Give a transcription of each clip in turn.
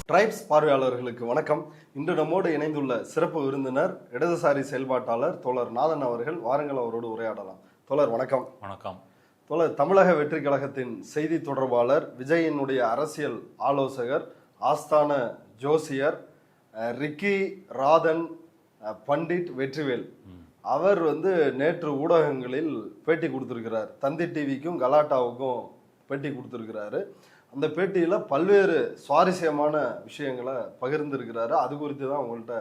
Tribes பார்வையாளர்களுக்கு வணக்கம். இன்று நம்மோடு இணைந்துள்ள சிறப்பு விருந்தினர் இடதுசாரி செயல்பாட்டாளர் தோழர் நாதன் அவர்கள். வாருங்கள், அவரோடு உரையாடலாம். தோழர் வணக்கம். வணக்கம். தோழர், தமிழக வெற்றி கழகத்தின் செய்தி தொடர்பாளர், விஜயினுடைய அரசியல் ஆலோசகர், ஆஸ்தான ஜோசியர் ரிக்கி ராதன் பண்டிட் வெற்றிவேல் அவர் நேற்று ஊடகங்களில் பேட்டி கொடுத்துருக்கிறார். தந்தி டிவிக்கும் கலாட்டாவுக்கும் பேட்டி கொடுத்துருக்கிறாரு. அந்த பேட்டியில் பல்வேறு சுவாரஸ்யமான விஷயங்களை பகிர்ந்துருக்கிறாரு. அது குறித்து தான் உங்கள்கிட்ட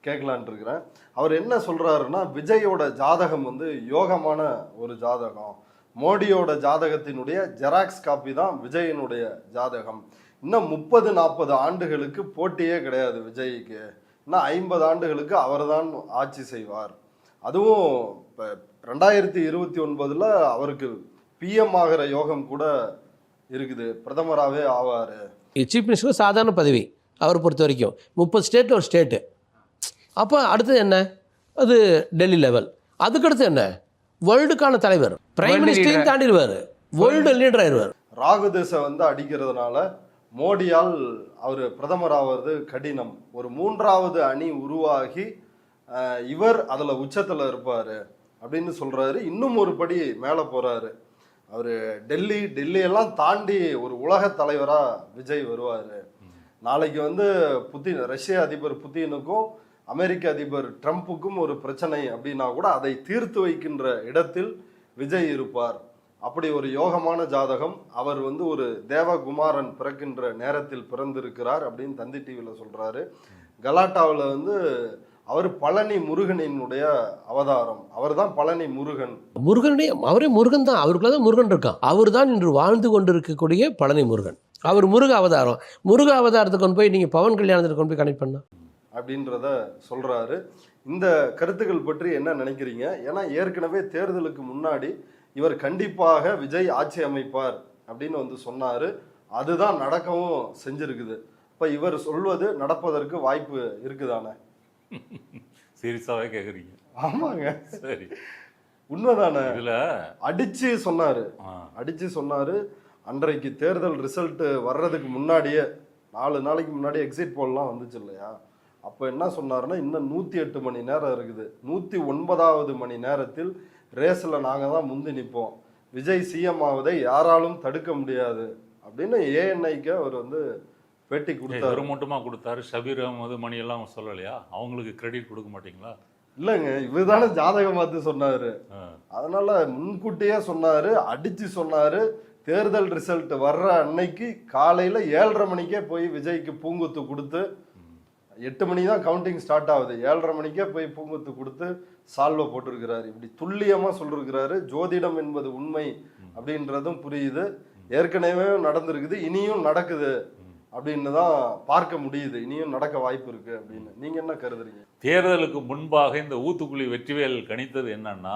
கேட்கலான் இருக்கிறேன். அவர் என்ன சொல்கிறாருன்னா, விஜயோட ஜாதகம் யோகமான ஒரு ஜாதகம், மோடியோட ஜாதகத்தினுடைய ஜெராக்ஸ் காப்பி தான் விஜயினுடைய ஜாதகம். இன்னும் 30-40 ஆண்டுகளுக்கு போட்டியே கிடையாது விஜய்க்கு. இன்னும் 50 ஆண்டுகளுக்கு அவர் தான் ஆட்சி செய்வார். அதுவும் இப்போ 2029 அவருக்கு பிஎம் ஆகிற யோகம் கூட இருக்குது, பிரதமராகவே ஆவார். சீஃப் மினிஸ்டர் சாதாரண பதவி அவரை பொறுத்த வரைக்கும் 30 ஸ்டேட்டில் ஒரு ஸ்டேட்டு. அப்போ அடுத்தது என்ன, அது டெல்லி லெவல். அதுக்கடுத்து என்ன, வேர்ல்டுக்கான தலைவர், பிரைம் மினிஸ்டரையும் தாண்டிடுவார், வேர்ல்டு லீடர் ஆயிடுவார். ராகு திசை அடிக்கிறதுனால மோடியால் அவர் பிரதமர் ஆவது கடினம். ஒரு 3வது அணி உருவாகி இவர் அதில் உச்சத்தில் இருப்பார் அப்படின்னு சொல்கிறாரு. இன்னும் ஒரு படி மேலே போகிறாரு. அவர் டெல்லியெல்லாம் தாண்டி ஒரு உலக தலைவராக விஜய் வருவார். நாளைக்கு புதின், ரஷ்ய அதிபர் புதினுக்கும் அமெரிக்க அதிபர் ட்ரம்ப்புக்கும் ஒரு பிரச்சனை அப்படின்னா கூட அதை தீர்த்து வைக்கின்ற இடத்தில் விஜய் இருப்பார். அப்படி ஒரு யோகமான ஜாதகம். அவர் ஒரு தேவகுமாரன் பிறக்கின்ற நேரத்தில் பிறந்திருக்கிறார் அப்படின்னு தந்தி டிவியில் சொல்கிறாரு. கலாட்டாவில் அவர் பழனி முருகனினுடைய அவதாரம். அவர் தான் பழனி முருகன். முருகனே, அவரே முருகன் தான், அவருக்குள்ள தான் முருகன் இருக்கான். அவர் தான் இன்று வாழ்ந்து கொண்டிருக்கக்கூடிய பழனி முருகன். அவர் முருக அவதாரம். முருக அவதாரத்தை கொண்டு போய் நீங்கள் பவன் கல்யாணத்தை கொண்டு போய் கனெக்ட் பண்ண அப்படின்றத சொல்கிறாரு. இந்த கருத்துக்கள் பற்றி என்ன நினைக்கிறீங்க? ஏன்னா ஏற்கனவே தேர்தலுக்கு முன்னாடி இவர் கண்டிப்பாக விஜய் ஆட்சி அமைப்பார் அப்படின்னு சொன்னார். அதுதான் நடக்கவும் செஞ்சிருக்குது. இப்போ இவர் சொல்வது நடப்பதற்கு வாய்ப்பு இருக்குதானே? சீரியஸாவே கேக்குறீங்க? ஆமாங்க, சரி, உண்மைதானே. இதுல அடிச்சு சொன்னாரு. அன்றைக்கு தேர்தல் ரிசல்ட் வர்றதுக்கு முன்னாடியே 4 நாளைக்கு முன்னாடி எக்ஸிட் போல்லாம் வந்துச்சு இல்லையா? அப்போ என்ன சொன்னாருன்னா, இன்னும் 108 மணி நேரம் இருக்குது, 109வது மணி நேரத்தில் ரேஸில் நாங்கள் தான் முந்தி நிற்போம், விஜய் சிஎம் ஆவதை யாராலும் தடுக்க முடியாது அப்படின்னு ஏஎன்ஐக்கு அவர் பேட்டி கொடுத்தாரு. மட்டுமா கொடுத்தாரு? ஷபீர் அகமது, மணி எல்லாம் சொல்லலையா? அவங்களுக்கு கிரெடிட் கொடுக்க மாட்டீங்களா? இல்லைங்க, இவர்தானே ஜாதகம் பார்த்து சொன்னாரு. அதனால முன்கூட்டியே சொன்னாரு, அடிச்சு சொன்னாரு. தேர்தல் ரிசல்ட் வர்ற அன்னைக்கு காலையில 7:30 மணிக்கே போய் விஜய்க்கு பூங்குத்து கொடுத்து, 8 மணி தான் கவுண்டிங் ஸ்டார்ட் ஆகுது, 7:30 மணிக்கே போய் பூங்குத்து கொடுத்து சால்வை போட்டிருக்கிறாரு. இப்படி துல்லியமா சொல்லிருக்கிறாரு. ஜோதிடம் என்பது உண்மை அப்படின்றதும் புரியுது. ஏற்கனவே நடந்திருக்குது, இனியும் நடக்குது அப்படின்னு தான் பார்க்க முடியுது. இனியும் நடக்க வாய்ப்பு இருக்கு அப்படின்னு நீங்க என்ன கருதுறீங்க? தேர்தலுக்கு முன்பாக இந்த ஊத்துக்குழி வெற்றிவேல் கணித்தது என்னன்னா,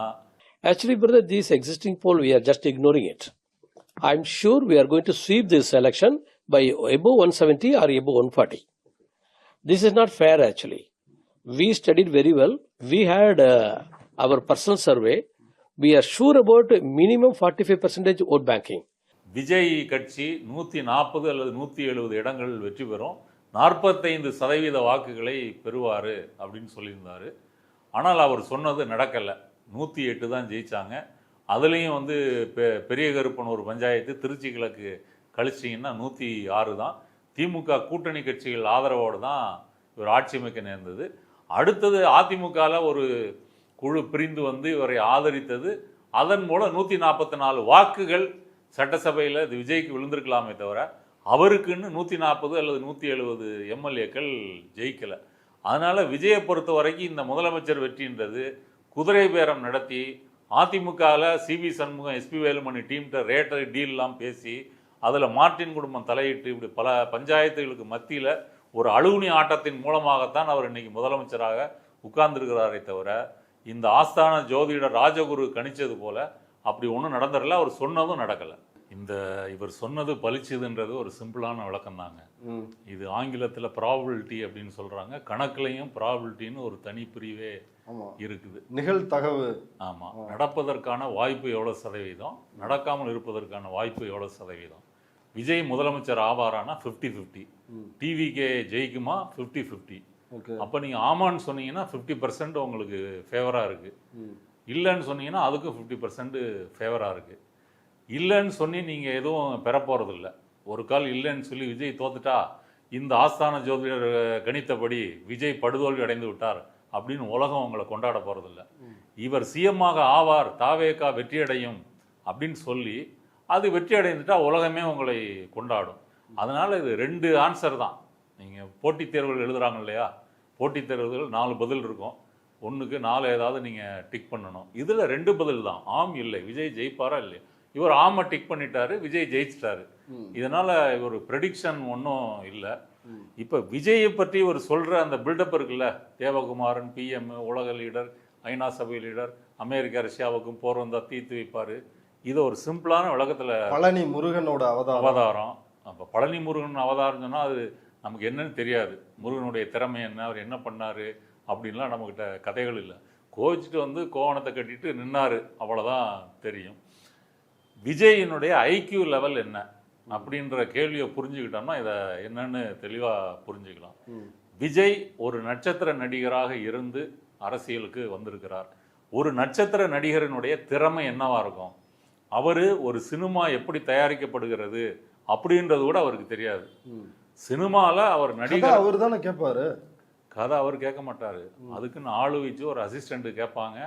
actually brother, this existing poll we are just ignoring it. I'm sure we are going to sweep this election by above 170 or above 140. This is not fair actually. We studied very well. We had our personal survey. We are sure about minimum 45% vote banking. Vijay கட்சி 140 அல்லது 170 இடங்கள் வெற்றி பெறும், 45% வாக்குகளை பெறுவார் அப்படின்னு சொல்லியிருந்தார். ஆனால் அவர் சொன்னது நடக்கலை. 108 தான் ஜெயித்தாங்க. அதுலேயும் பெரிய கருப்பனூர் பஞ்சாயத்து, திருச்சி கிழக்கு கழிச்சிங்கன்னா 106 தான். திமுக கூட்டணி கட்சிகள் ஆதரவோடு தான் இவர் ஆட்சி அமைக்க நேர்ந்தது. அடுத்தது அதிமுகவில் ஒரு குழு பிரிந்து இவரை ஆதரித்தது. அதன் மூலம் 144 வாக்குகள் சட்டசபையில் இது விஜய்க்கு விழுந்திருக்கலாமே தவிர அவருக்குன்னு 140 அல்லது 170 எம்எல்ஏக்கள் ஜெயிக்கலை. அதனால் விஜயை பொறுத்த வரைக்கும் இந்த முதலமைச்சர் வெற்றின்றது குதிரை பேரம் நடத்தி அதிமுகவில் சிபி சண்முகம், எஸ்பி வேலுமணி டீம்கிட்ட ரேட்டை டீல்லாம் பேசி அதில் மார்ட்டின் குடும்பம் தலையிட்டு இப்படி பல பஞ்சாயத்துகளுக்கு மத்தியில் ஒரு அழுகுனி ஆட்டத்தின் மூலமாகத்தான் அவர் இன்னைக்கு முதலமைச்சராக உட்கார்ந்துருக்கிறாரே தவிர இந்த ஆஸ்தான ஜோதிடர் ராஜகுரு கணிச்சது போல அப்படி ஒன்றும் நடந்துடல. அவர் சொன்னதும் நடக்கலை. இவர் சொன்னது பலிச்சுதுன்றது ஒரு சிம்பிளான விளக்கம் தாங்க. இது ஆங்கிலத்தில் ப்ராபபிலிட்டி அப்படின்னு சொல்றாங்க. கணக்குலையும் ப்ராபபிலிட்டின்னு ஒரு தனி பிரிவே இருக்குது. நிகழ்தகவு. ஆமாம், நடப்பதற்கான வாய்ப்பு எவ்வளோ சதவீதம், நடக்காமல் இருப்பதற்கான வாய்ப்பு எவ்வளோ சதவீதம் விஜய் முதலமைச்சர் ஆவாரானா 50-50, டிவிகே ஜெயிக்குமா 50-50. ஓகே. அப்போ நீங்கள் ஆமான்னு சொன்னீங்கன்னா 50% உங்களுக்கு ஃபேவராக இருக்குது, இல்லைன்னு சொன்னீங்கன்னா அதுக்கும் 50% ஃபேவராக இருக்குது. இல்லைன்னு சொல்லி நீங்கள் எதுவும் பெற போகிறதில்ல. ஒரு கால் இல்லைன்னு சொல்லி விஜய் தோத்துட்டா இந்த ஆஸ்தான ஜோதிடர் கணித்தபடி விஜய் படுதோல்வி அடைந்து விட்டார் அப்படின்னு உலகம் உங்களை கொண்டாட போகிறதில்ல. இவர் சிஎம்மாக ஆவார், தாவேகா வெற்றியடையும் அப்படின்னு சொல்லி அது வெற்றி அடைந்துட்டா உலகமே உங்களை கொண்டாடும். அதனால் இது 2 ஆன்சர் தான். நீங்கள் போட்டித் தேர்வுகள் எழுதுகிறாங்க இல்லையா, போட்டித் தேர்வுகள் 4 பதில் இருக்கும், 1க்கு 4 ஏதாவது நீங்கள் டிக் பண்ணணும். இதில் 2 பதில் தான், ஆம் இல்லை. விஜய் ஜெயிப்பாரா இல்லையா? இவர் ஆமை டிக் பண்ணிட்டாரு, விஜய் ஜெயிச்சிட்டாரு. இதனால் இவர் ப்ரெடிக்ஷன் ஒன்றும் இல்லை. இப்போ விஜயை பற்றி இவர் சொல்கிற அந்த பில்டப் இருக்குல்ல, தேவகுமாரன் பிஎம், உலக லீடர், ஐநா சபை லீடர், அமெரிக்கா ரஷ்யாவுக்கும் போர் வந்தால் தீர்த்து வைப்பார், இது ஒரு சிம்பிளான விளக்கத்தில் பழனி முருகனோட அவதாரம். அப்போ பழனி முருகன் அவதாரம் சொன்னால் அது நமக்கு என்னன்னு தெரியாது. முருகனுடைய திறமை என்ன, அவர் என்ன பண்ணார் அப்படின்லாம் நம்மக்கிட்ட கதைகள் இல்லை. கோச்சிட்டு வந்து கோவணத்தை கட்டிட்டு நின்னார், அவ்வளோதான் தெரியும். விஜயினுடைய ஐக்யூ லெவல் என்ன அப்படின்ற கேள்வியை புரிஞ்சுக்கிட்டோம்னா இதை என்னன்னு தெளிவாக புரிஞ்சுக்கலாம். விஜய் ஒரு நட்சத்திர நடிகராக இருந்து அரசியலுக்கு வந்திருக்கிறார். ஒரு நட்சத்திர நடிகரினுடைய திறமை என்னவா இருக்கும், அவர் ஒரு சினிமா எப்படி தயாரிக்கப்படுகிறது அப்படின்றது கூட அவருக்கு தெரியாது. சினிமாவில் அவர் நடிகர், அவர் தானே கேட்பாரு கதை, அவர் கேட்க மாட்டார். அதுக்குன்னு ஆளு வச்சு ஒரு அசிஸ்டண்ட்டு கேட்பாங்க,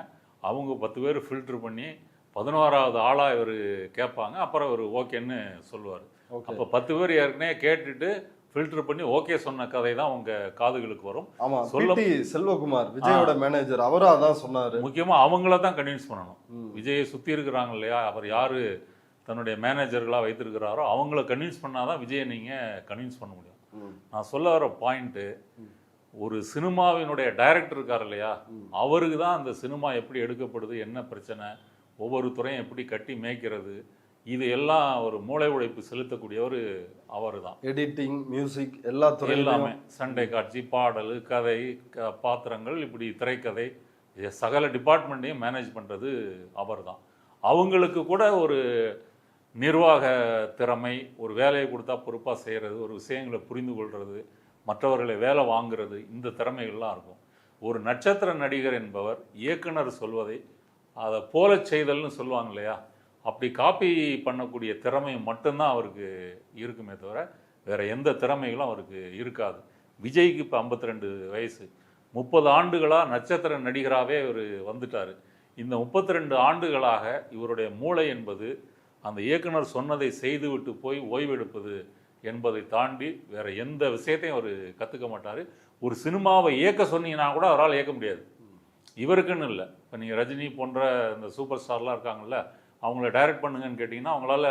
அவங்க 10 பேர் ஃபில்ட்ரு பண்ணி 11வது ஆளாக இவர் கேட்பாங்க, அப்புறம் அவர் ஓகேன்னு சொல்லுவார். அப்போ 10 பேர் ஏற்கனவே கேட்டுட்டு ஃபில்டர் பண்ணி ஓகே சொன்ன கதை தான் உங்க காதுகளுக்கு வரும். ஆமா, பிடி செல்வகுமார் விஜயோட மேனேஜர், அவரா தான் சொன்னாரு. முக்கியமா அவங்கள தான் கன்வின்ஸ் பண்ணணும். விஜயை சுத்தி இருக்கிறாங்க இல்லையா, அவர் யாரு தன்னுடைய மேனேஜர்களா வைத்திருக்கிறாரோ அவங்கள கன்வின்ஸ் பண்ணாதான் விஜயை நீங்க கன்வின்ஸ் பண்ண முடியும். நான் சொல்ல வர பாயிண்ட், ஒரு சினிமாவினுடைய டைரக்டர் இருக்கார் இல்லையா, அவருக்கு தான் அந்த சினிமா எப்படி எடுக்கப்படுது, என்ன பிரச்சனை, ஒவ்வொரு துறையும் எப்படி கட்டி மேய்க்கிறது, இது எல்லாம் ஒரு மூளை உழைப்பு செலுத்தக்கூடியவர் அவர் தான். எடிட்டிங், மியூசிக், எல்லா துறையும் எல்லாமே, சண்டை காட்சி, பாடல், கதை, பாத்திரங்கள், இப்படி திரைக்கதை, சகல டிபார்ட்மெண்ட்டையும் மேனேஜ் பண்ணுறது அவர் தான். அவங்களுக்கு கூட ஒரு நிர்வாக திறமை, ஒரு வேலையை கொடுத்தா பொறுப்பாக செய்கிறது, ஒரு விஷயங்களை புரிந்து கொள்வது, மற்றவர்களை வேலை வாங்குறது, இந்த திறமைகள்லாம் இருக்கும். ஒரு நட்சத்திர நடிகர் என்பவர் இயக்குனர் சொல்வதை அதை போல செய்தல்னு சொல்லுவாங்க இல்லையா, அப்படி காப்பி பண்ணக்கூடிய திறமை மட்டும்தான் அவருக்கு இருக்குமே தவிர வேறு எந்த திறமைகளும் அவருக்கு இருக்காது. விஜய்க்கு இப்போ 52 வயசு, 30 ஆண்டுகளாக நட்சத்திர நடிகராகவே இவர் வந்துட்டார். இந்த 32 ஆண்டுகளாக இவருடைய மூளை என்பது அந்த இயக்குனர் சொன்னதை செய்துவிட்டு போய் ஓய்வெடுப்பது என்பதை தாண்டி வேறு எந்த விஷயத்தையும் அவர் கற்றுக்க மாட்டார். ஒரு சினிமாவை இயக்க சொன்னீங்கன்னா கூட அவரால் இயக்க முடியாது, இவருக்குன்னு இல்லை. இப்போ நீங்கள் ரஜினி போன்ற இந்த சூப்பர் ஸ்டார்லாம் இருக்காங்கல்ல, அவங்கள டைரக்ட் பண்ணுங்கன்னு கேட்டிங்கன்னா அவங்களால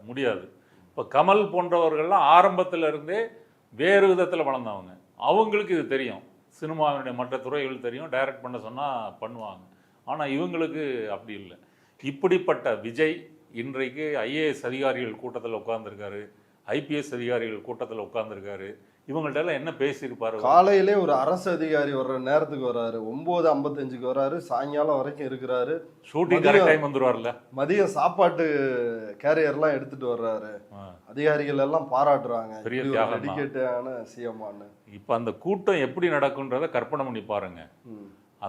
முடியாது. இப்போ கமல் போன்றவர்கள்லாம் ஆரம்பத்தில் இருந்தே வேறு விதத்தில் வளர்ந்தவங்க, அவங்களுக்கு இது தெரியும், சினிமாவினுடைய மற்ற துறைகள் தெரியும், டைரக்ட் பண்ண சொன்னால் பண்ணுவாங்க. ஆனால் இவங்களுக்கு அப்படி இல்லை. இப்படிப்பட்ட விஜய் இன்றைக்கு ஐஏஎஸ் அதிகாரிகள் கூட்டத்தில் உட்கார்ந்துருக்காரு, ஐபிஎஸ் அதிகாரிகள் கூட்டத்தில் உட்கார்ந்துருக்காரு. இவங்கள்ட்ட எல்லாம் என்ன பேசியிருப்பாரு? காலையிலே ஒரு அரசு அதிகாரி வர்ற நேரத்துக்கு வர்றாரு, 9:55க்கு வர்றாரு, சாயங்காலம் வரைக்கும் இருக்கிறாரு, ஷூட்டிங் கரெக்ட் டைம் வந்துருவார்ல, மதியம் சாப்பாட்டு கேரியர்லாம் எடுத்துட்டு வர்றாரு, அதிகாரிகள் எல்லாம் பாராட்டுறாங்க, பெரிய தியாகம், டெடிகேட்டான சிஎம்மான்னு. இப்போ அந்த கூட்டம் எப்படி நடக்குன்றத கற்பனை பண்ணி பாருங்க.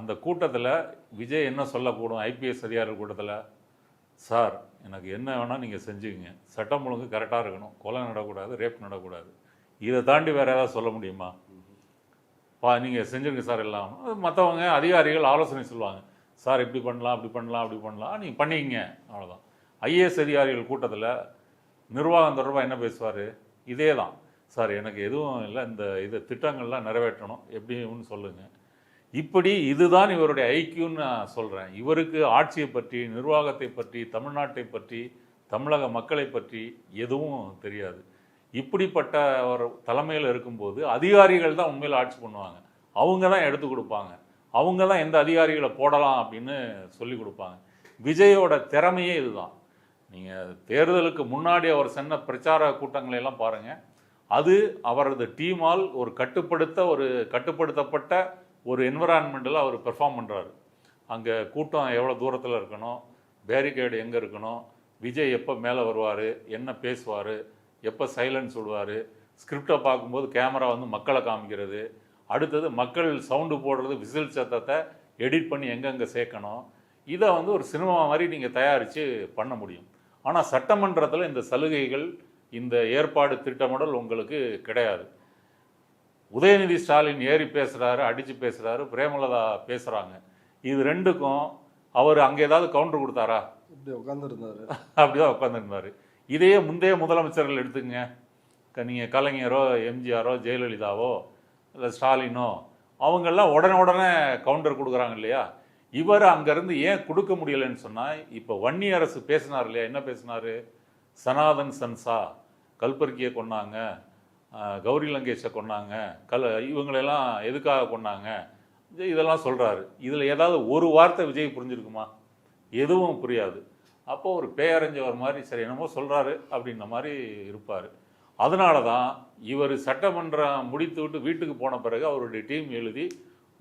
அந்த கூட்டத்தில் விஜய் என்ன சொல்லக்கூடும்? ஐபிஎஸ் அதிகாரிகள் கூட்டத்தில், சார் எனக்கு என்ன வேணால் நீங்கள் செஞ்சுக்கங்க, சட்டம் ஒழுங்கு கரெக்டாக இருக்கணும், கொலை நடக்கூடாது, ரேப் நடக்கூடாது, இதை தாண்டி வேறு ஏதாவது சொல்ல முடியுமா? நீங்கள் செஞ்சுருங்க சார் எல்லாம். மற்றவங்க அதிகாரிகள் ஆலோசனை சொல்லுவாங்க, சார் இப்படி பண்ணலாம், அப்படி பண்ணலாம், அப்படி பண்ணலாம், நீங்கள் பண்ணிக்கங்க, அவ்வளோதான். ஐஏஎஸ் அதிகாரிகள் கூட்டத்தில் நிர்வாகம் தொடர்பாக என்ன பேசுவார்? இதே தான், சார் எனக்கு எதுவும் இல்லை, இந்த திட்டங்கள்லாம் நிறைவேற்றணும், எப்படின்னு சொல்லுங்கள். இப்படி இதுதான் இவருடைய ஐக்கியூன்னு நான் சொல்கிறேன். இவருக்கு ஆட்சியை பற்றி, நிர்வாகத்தை பற்றி, தமிழ்நாட்டை பற்றி, தமிழக மக்களை பற்றி எதுவும் தெரியாது. இப்படிப்பட்ட ஒரு தலைமையில் இருக்கும்போது அதிகாரிகள் தான் உண்மையில் ஆட்சி பண்ணுவாங்க, அவங்க தான் எடுத்து கொடுப்பாங்க, அவங்க தான் எந்த அதிகாரிகளை போடலாம் அப்படின்னு சொல்லி கொடுப்பாங்க. விஜயோட திறமையே இதுதான். நீங்கள் தேர்தலுக்கு முன்னாடி அவர் சொன்ன பிரச்சார கூட்டங்களை எல்லாம் பாருங்கள், அது அவரது டீமால் ஒரு கட்டுப்படுத்தப்பட்ட ஒரு என்விரான்மெண்ட்டில் அவர் பெர்ஃபார்ம் பண்ணுறாரு. அங்கே கூட்டம் எவ்வளோ தூரத்தில் இருக்கணும், பேரிகேடு எங்கே இருக்கணும், விஜய் எப்போ மேலே வருவார், என்ன பேசுவார், எப்போ சைலன்ஸ் விடுவார், ஸ்கிரிப்டை பார்க்கும்போது கேமரா வந்து மக்களை காமிக்கிறது, அடுத்தது மக்கள் சவுண்டு போடுறது, விசில் சத்தத்தை எடிட் பண்ணி எங்கெங்கே சேர்க்கணும், இதை வந்து ஒரு சினிமா மாதிரி நீங்கள் தயாரித்து பண்ண முடியும். ஆனால் சட்டமன்றத்தில் இந்த சலுகைகள், இந்த ஏற்பாடு திட்டமிடல் உங்களுக்கு கிடையாது. உதயநிதி ஸ்டாலின் ஏறி பேசுகிறாரு, அடித்து பேசுகிறாரு, பிரேமலதா பேசுகிறாங்க. இது ரெண்டுக்கும் அவர் அங்கே ஏதாவது கவுண்டர் கொடுத்தாரா? இப்படி உட்காந்துருந்தாரு. அப்படிதான் உட்காந்துருந்தாரு. இதையே முந்தைய முதலமைச்சர்கள் எடுத்துங்க, நீங்கள் கலைஞரோ எம்ஜிஆரோ ஜெயலலிதாவோ இல்லை ஸ்டாலினோ, அவங்கெல்லாம் உடனே கவுண்டர் கொடுக்குறாங்க இல்லையா? இவர் அங்கேருந்து ஏன் கொடுக்க முடியலைன்னு சொன்னால், இப்போ வன்னி அரசு பேசினார் இல்லையா? என்ன பேசினார்? சனாதன் சன்சா, கல்பர்கியை கொண்டாங்க, கௌரி லங்கேஷை கொண்டாங்க, இவங்களெல்லாம் எதுக்காக கொண்டாங்க, இதெல்லாம் சொல்கிறாரு. இதில் ஏதாவது ஒரு வார்த்தை விஜய் புரிஞ்சிருக்குமா? எதுவும் புரியாது. அப்போ ஒரு பேரறிஞ்சவர் மாதிரி சரி என்னமோ சொல்கிறாரு அப்படின்ற மாதிரி இருப்பார். அதனால தான் இவர் சட்டமன்றம் முடித்து விட்டு வீட்டுக்கு போன பிறகு அவருடைய டீம் எழுதி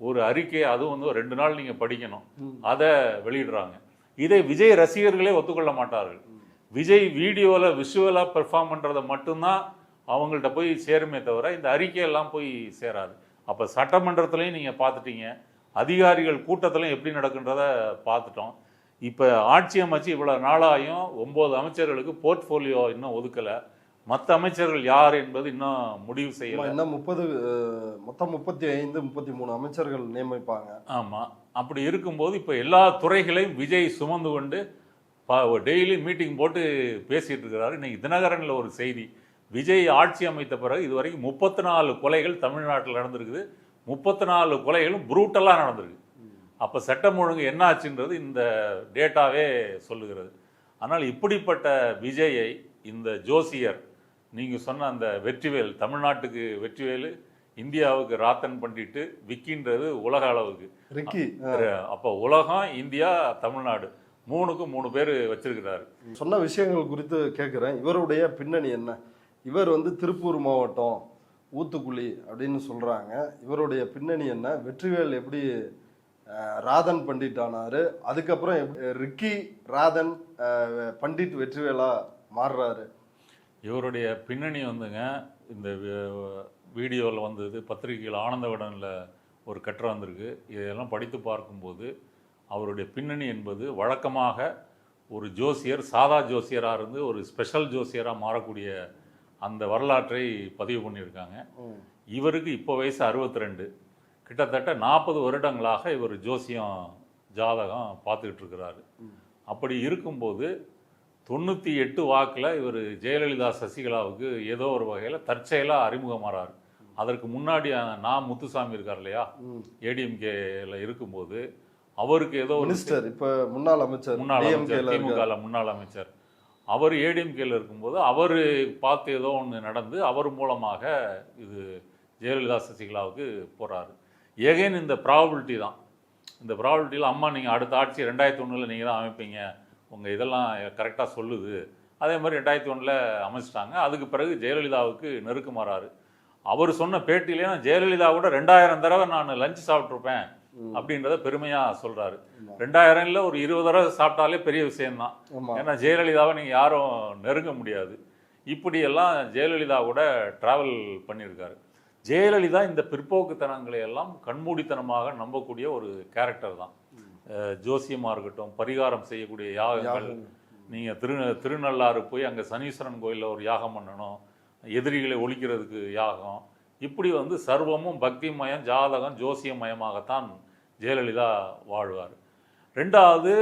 ஒரு அறிக்கை, அதுவும் வந்து 2 நாள் நீங்கள் படிக்கணும், அதை வெளியிடுறாங்க. இதை விஜய் ரசிகர்களே ஒத்துக்கொள்ள மாட்டார்கள். விஜய் வீடியோவில் விஷுவலாக பெர்ஃபார்ம் பண்ணுறதை மட்டும்தான் அவங்கள்ட்ட போய் சேருமே தவிர இந்த அறிக்கையெல்லாம் போய் சேராது. அப்போ சட்டமன்றத்துலையும் நீங்கள் பார்த்துட்டீங்க, அதிகாரிகள் கூட்டத்திலையும் எப்படி நடக்குன்றத பார்த்துட்டோம். இப்போ ஆட்சி அமைச்சு இவ்வளோ நாளாயும் 9 அமைச்சர்களுக்கு போர்ட்ஃபோலியோ இன்னும் ஒதுக்கலை. மற்ற அமைச்சர்கள் யார் என்பது இன்னும் முடிவு செய்யலை. இன்னும் மொத்தம் 35 33 அமைச்சர்கள் நியமிப்பாங்க. ஆமாம். அப்படி இருக்கும்போது இப்போ எல்லா துறைகளையும் விஜய் சுமந்து கொண்டு டெய்லி மீட்டிங் போட்டு பேசிகிட்டு இருக்கிறாரு. இன்னைக்கு தினகரனில் ஒரு செய்தி, விஜய் ஆட்சி அமைத்த பிறகு இதுவரைக்கும் 34 கொலைகள் தமிழ்நாட்டில் நடந்திருக்குது. 34 கொலைகளும் ப்ரூட்டலாக நடந்திருக்கு. அப்போ சட்டம் ஒழுங்கு என்ன ஆச்சுன்றது இந்த டேட்டாவே சொல்லுகிறது. ஆனால் இப்படிப்பட்ட விஜயை இந்த ஜோசியர், நீங்கள் சொன்ன அந்த வெற்றிவேல், தமிழ்நாட்டுக்கு வெற்றிவேலு, இந்தியாவுக்கு ராத்தன் பண்ணிட்டு விக்கின்றது உலக அளவுக்கு. அப்போ உலகம், இந்தியா, தமிழ்நாடு 3க்கும் 3 பேர் வச்சிருக்கிறாரு. சொன்ன விஷயங்கள் குறித்து கேட்குறேன். இவருடைய பின்னணி என்ன? இவர் வந்து திருப்பூர் மாவட்டம் ஊத்துக்குழி அப்படின்னு சொல்கிறாங்க. இவருடைய பின்னணி என்ன? வெற்றிவேல் எப்படி ராதன் பண்டிட் ஆனார்? அதுக்கப்புறம் ரிக்கி ராதன் பண்டிட் வெற்றிவேலா மாறுறாரு? இவருடைய பின்னணி வந்துங்க, இந்த வீடியோவில் வந்தது, பத்திரிகையில் ஆனந்த விடனில் ஒரு கட்டுரை வந்திருக்கு. இதையெல்லாம் படித்து பார்க்கும்போது அவருடைய பின்னணி என்பது வழக்கமாக ஒரு ஜோசியர், சாதா ஜோசியராக இருந்து ஒரு ஸ்பெஷல் ஜோசியராக மாறக்கூடிய அந்த வரலாற்றை பதிவு பண்ணியிருக்காங்க. இவருக்கு இப்போ வயசு 62. கிட்டத்தட்ட 40 வருடங்களாக இவர் ஜோசியம் ஜாதகம் பார்த்துக்கிட்டு இருக்கிறாரு. அப்படி இருக்கும்போது 98 வாக்கில் இவர் ஜெயலலிதா சசிகலாவுக்கு ஏதோ ஒரு வகையில் தற்செயலாக அறிமுகமாறாரு. அதற்கு முன்னாடி நான் முத்துசாமி இருக்கார் இல்லையா, ஏடிஎம்கேல இருக்கும்போது அவருக்கு ஏதோ மினிஸ்டர், இப்போ முன்னாள் அமைச்சர், திமுக முன்னாள் அமைச்சர், அவர் ஏடிஎம்கேல இருக்கும்போது அவர் பார்த்து ஏதோ ஒன்று நடந்து அவர் மூலமாக இது ஜெயலலிதா சசிகலாவுக்கு போகிறாரு. ஏகேன் இந்த ப்ராபபிலிட்டி தான். இந்த ப்ராபபிலிட்டியில் அம்மா நீங்கள் அடுத்த ஆட்சி 2001 நீங்கள் தான் அமைப்பீங்க, உங்கள் இதெல்லாம் கரெக்டாக சொல்லுது. அதே மாதிரி 2001 அமைச்சிட்டாங்க. அதுக்கு பிறகு ஜெயலலிதாவுக்கு நெருக்கமாறாரு. அவர் சொன்ன பேட்டியிலே நான் ஜெயலலிதாவோட 2000 தடவை நான் லஞ்ச் சாப்பிட்ருப்பேன் அப்படின்றத பெருமையாக சொல்கிறாரு. 2000 ஒரு 20 தடவை சாப்பிட்டாலே பெரிய விஷயம்தான். ஏன்னா ஜெயலலிதாவை நீங்கள் யாரும் நெருங்க முடியாது. இப்படியெல்லாம் ஜெயலலிதா கூட ட்ராவல் பண்ணியிருக்காரு. ஜெயலலிதா இந்த பிற்போக்குத்தனங்களை எல்லாம் கண்மூடித்தனமாக நம்பக்கூடிய ஒரு கேரக்டர் தான். ஜோசியமாக இருக்கட்டும், பரிகாரம் செய்யக்கூடிய யாகங்கள், நீங்கள் திருநள்ளாறு போய் அங்கே சனீஸ்வரன் கோயிலில் ஒரு யாகம் பண்ணணும், எதிரிகளை ஒழிக்கிறதுக்கு யாகம், இப்படி வந்து சர்வமும் பக்திமயம், ஜாதகம், ஜோசியமயமாகத்தான் ஜெயலலிதா வாழ்வார். ரெண்டாவது,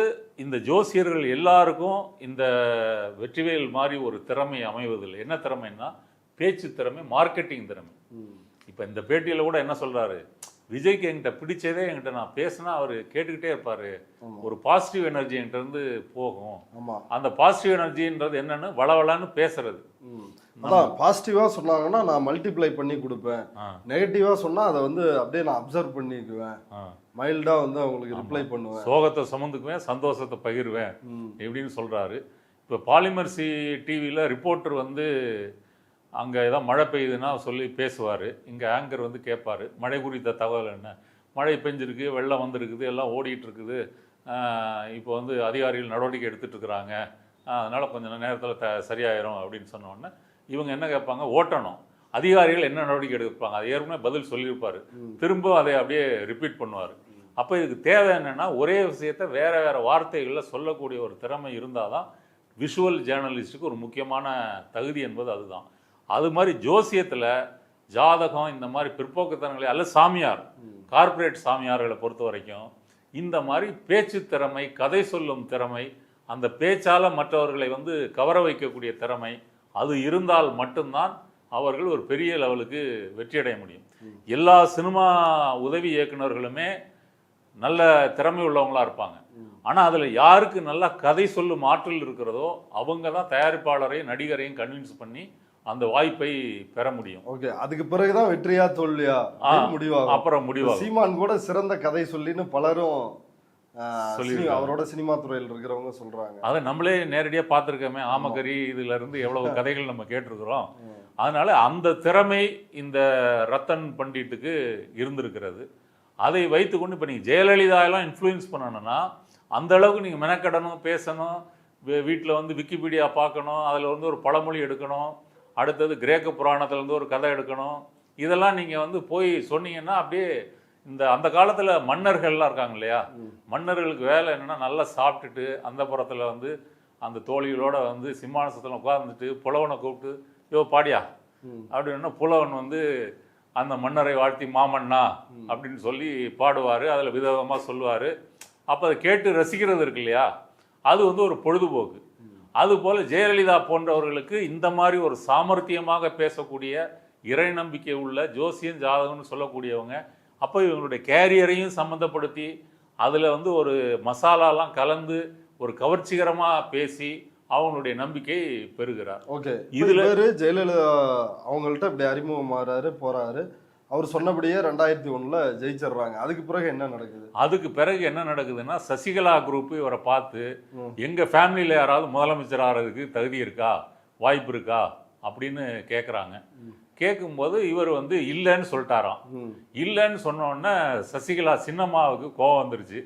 இந்த ஜோசியர்கள் எல்லாருக்கும் இந்த வெற்றிவேல் மாதிரி ஒரு திறமை அமைவதில்லை. என்ன திறமைன்னா பேச்சு திறமை, மார்க்கெட்டிங் திறமை. இப்போ இந்த பேட்டியில் கூட என்ன சொல்கிறாரு, விஜய்க்கு என்கிட்ட பிடிச்சதே, என்கிட்ட நான் பேசினா அவர் கேட்டுக்கிட்டே இருப்பார், ஒரு பாசிட்டிவ் எனர்ஜி என்கிட்ட இருந்து போகும். அந்த பாசிட்டிவ் எனர்ஜின்றது என்னன்னு வளவளன்னு பேசுறது. அதான் பாசிட்டிவாக சொன்னாங்கன்னா நான் மல்டிப்ளை பண்ணி கொடுப்பேன், நெகட்டிவாக சொன்னால் அதை வந்து அப்படியே நான் அப்சர்வ் பண்ணிக்குவேன், மைல்டாக வந்து அவங்களுக்கு ரிப்ளை பண்ணுவேன், சோகத்தை சுமந்துக்குவேன், சந்தோஷத்தை பகிர்வேன் எப்படின்னு சொல்கிறாரு. இப்போ பாலிமர்சி டிவியில் ரிப்போர்ட்டர் வந்து அங்கே ஏதாவது மழை பெய்யுதுன்னா சொல்லி பேசுவார். இங்கே ஆங்கர் வந்து கேட்பார், மழை குறித்த தகவல் என்ன, மழை பெஞ்சிருக்கு, வெள்ளம் வந்துருக்குது, எல்லாம் ஓடிட்டு இருக்குது, இப்போ வந்து அதிகாரிகள் நடவடிக்கை எடுத்துகிட்டு இருக்கிறாங்க, அதனால் கொஞ்சம் நேரத்தில் சரியாயிரும் அப்படின்னு சொன்னோடனே இவங்க என்ன கேட்பாங்க, ஓட்டணும். அதிகாரிகள் என்ன நடவடிக்கை எடுப்பாங்க, அது ஏற்கனவே பதில் சொல்லியிருப்பாரு, திரும்ப அதை அப்படியே ரிப்பீட் பண்ணுவார். அப்போ இதுக்கு தேவை என்னன்னா, ஒரே விஷயத்தை வேற வேற வார்த்தைகளில் சொல்லக்கூடிய ஒரு திறமை இருந்தால் தான் விஷுவல் ஜேர்னலிஸ்ட்டுக்கு ஒரு முக்கியமான தகுதி என்பது அதுதான். அது மாதிரி ஜோசியத்தில் ஜாதகம் இந்த மாதிரி பிற்போக்குத்தனங்களை அல்ல சாமியார், கார்ப்பரேட் சாமியார்களை பொறுத்த வரைக்கும் இந்த மாதிரி பேச்சு திறமை, கதை சொல்லும் திறமை, அந்த பேச்சால் மற்றவர்களை வந்து கவர வைக்கக்கூடிய திறமை அது இருந்தால் மட்டும்தான் அவர்கள் ஒரு பெரிய லெவலுக்கு வெற்றியடைய முடியும். எல்லா சினிமா உதவி இயக்குநர்களுமே நல்ல திறமை உள்ளவங்களா இருப்பாங்க. ஆனால் அதில் யாருக்கு நல்லா கதை சொல்லும் ஆற்றல் இருக்கிறதோ அவங்க தான் தயாரிப்பாளரையும் நடிகரையும் கன்வின்ஸ் பண்ணி அந்த வாய்ப்பை பெற முடியும். ஓகே, அதுக்கு பிறகுதான் வெற்றியா தோல்வியா முடிவாகும். அப்புறம் முடிவாகும். சீமான் கூட சிறந்த கதை சொல்லின்னு பலரும் அவரோட சினிமா துறையில் இருக்கிறவங்க சொல்றாங்க. அதை நம்மளே நேரடியாக பார்த்துருக்கோமே, ஆமக்கரி இதுல இருந்து எவ்வளவு கதைகள் நம்ம கேட்டிருக்கிறோம். அதனால அந்த திறமை இந்த ரத்தன் பண்டிட்டுக்கு இருந்திருக்கிறது. அதை வைத்துக்கொண்டு இப்போ நீங்கள் ஜெயலலிதா எல்லாம் இன்ஃப்ளூயன்ஸ் பண்ணணும்னா அந்த அளவுக்கு நீங்கள் மெனக்கடணும், பேசணும், வீட்டில் வந்து விக்கிபீடியா பார்க்கணும், அதில் வந்து ஒரு பழமொழி எடுக்கணும், அடுத்தது கிரேக்க புராணத்துலேருந்து ஒரு கதை எடுக்கணும். இதெல்லாம் நீங்கள் வந்து போய் சொன்னீங்கன்னா அப்படியே அந்த காலத்தில் மன்னர்கள்லாம் இருக்காங்க இல்லையா, மன்னர்களுக்கு வேலை என்னென்னா நல்லா சாப்பிட்டுட்டு அந்த புறத்தில் வந்து அந்த தோழிகளோட வந்து சிம்மாசனத்தில் உட்கார்ந்துட்டு புலவனை கூப்பிட்டு யோ பாடியா அப்படின்னா புலவன் வந்து அந்த மன்னரை வாழ்த்தி மாமன்னா அப்படின்னு சொல்லி பாடுவார், அதில் விதவிதமாக சொல்லுவார். அப்போ அதை கேட்டு ரசிக்கிறது இருக்கு இல்லையா, அது வந்து ஒரு பொழுதுபோக்கு. அதுபோல் ஜெயலலிதா போன்றவர்களுக்கு இந்த மாதிரி ஒரு சாமர்த்தியமாக பேசக்கூடிய, இறை நம்பிக்கை உள்ள, ஜோசியம் ஜாதகம்னு சொல்லக்கூடியவங்க, அப்போ இவங்களுடைய கேரியரையும் சம்மந்தப்படுத்தி அதில் வந்து ஒரு மசாலாலாம் கலந்து ஒரு கவர்ச்சிகரமாக பேசி அவங்களுடைய நம்பிக்கை பெறுகிறார். ஓகே, இதில் ஜெயலலிதா அவங்கள்ட்ட இப்படி அறிமுகமாறாரு, போறாரு, அவர் சொன்னபடியே 2001 ஜெயிச்சிடுறாங்க. அதுக்கு பிறகு என்ன நடக்குது? அதுக்கு பிறகு என்ன நடக்குதுன்னா, சசிகலா குரூப் இவரை பார்த்து எங்க ஃபேமிலியில் யாராவது முதலமைச்சர் ஆகிறதுக்கு தகுதி இருக்கா, வாய்ப்பு இருக்கா அப்படின்னு கேட்குறாங்க. கேட்கும்போது இவர் வந்து இல்லைன்னு சொல்லிட்டாராம். இல்லைன்னு சொன்ன உடனே சசிகலா சின்னம்மாவுக்கு கோவம் வந்துருச்சு.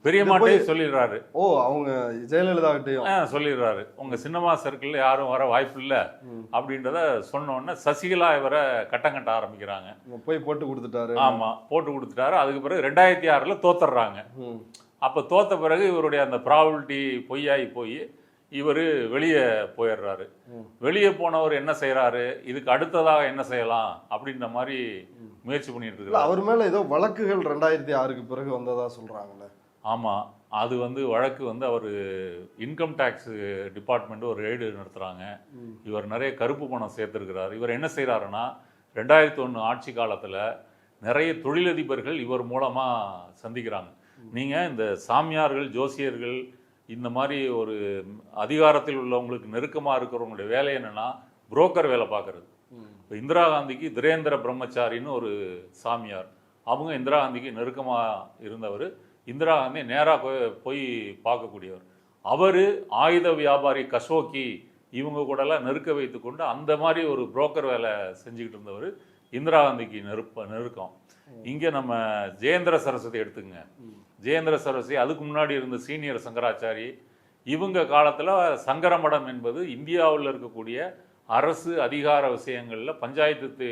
பெரியம்மாட்டே சொல்லிடுறாரு. ஓ, அவங்க ஜெயலலிதா கிட்டையும் சொல்லிடுறாரு, உங்க சின்னம்மா சர்க்கிள் யாரும் வர வாய்ப்பு இல்லை அப்படின்றத சொன்ன உடனே சசிகலா இவரை கட்டம் கட்ட ஆரம்பிக்கிறாங்க. போய் போட்டு கொடுத்துட்டாரு. ஆமா, போட்டு கொடுத்துட்டாரு. அதுக்கு பிறகு 2006 தோத்துறாங்க. அப்ப தோத்த பிறகு இவருடைய அந்த ப்ராபபிலிட்டி பொய்யாகி போய் இவர் வெளியே போயிடுறாரு. வெளியே போனவர் என்ன செய்யறாரு, இதுக்கு அடுத்ததாக என்ன செய்யலாம் அப்படின்ற மாதிரி முயற்சி பண்ணிட்டு இருக்காரு. அவர் மேல ஏதோ வழக்குகள் 2006க்கு பிறகு வந்ததா சொல்றாங்கல்ல. ஆமா, அது வந்து வழக்கு வந்து அவர் இன்கம் டேக்ஸ் டிபார்ட்மெண்ட் ஒரு ரெய்டு நடத்துறாங்க. இவர் நிறைய கருப்பு பணம் சேர்த்திருக்கிறார். இவர் என்ன செய்யறாருன்னா, 2001 ஆட்சி காலத்துல நிறைய தொழிலதிபர்கள் இவர் மூலமா சந்திக்கிறாங்க. நீங்க இந்த சாமியார்கள், ஜோசியர்கள், இந்த மாதிரி ஒரு அதிகாரத்தில் உள்ளவங்களுக்கு நெருக்கமாக இருக்கிறவங்களுடைய வேலை என்னன்னா புரோக்கர் வேலை பார்க்கறது. இப்போ இந்திரா காந்திக்கு திரேந்திர பிரம்மச்சாரின்னு ஒரு சாமியார், அவங்க இந்திரா காந்திக்கு நெருக்கமாக இருந்தவர். இந்திரா காந்தி நேராக போய் பார்க்கக்கூடியவர். அவர் ஆயுத வியாபாரி கஷோக்கி இவங்க கூடலாம் நெருக்க வைத்து கொண்டு அந்த மாதிரி ஒரு புரோக்கர் வேலை செஞ்சுக்கிட்டு இருந்தவர். இந்திரா காந்திக்கு நெருக்கம். இங்கே நம்ம ஜெயேந்திர சரஸ்வதி எடுத்துங்க. ஜெயேந்திர சரஸ்வதி அதுக்கு முன்னாடி இருந்த சீனியர் சங்கராச்சாரி. இவங்க காலத்தில் சங்கரமடம் என்பது இந்தியாவில் இருக்கக்கூடிய அரசு அதிகார விஷயங்களில் பஞ்சாயத்து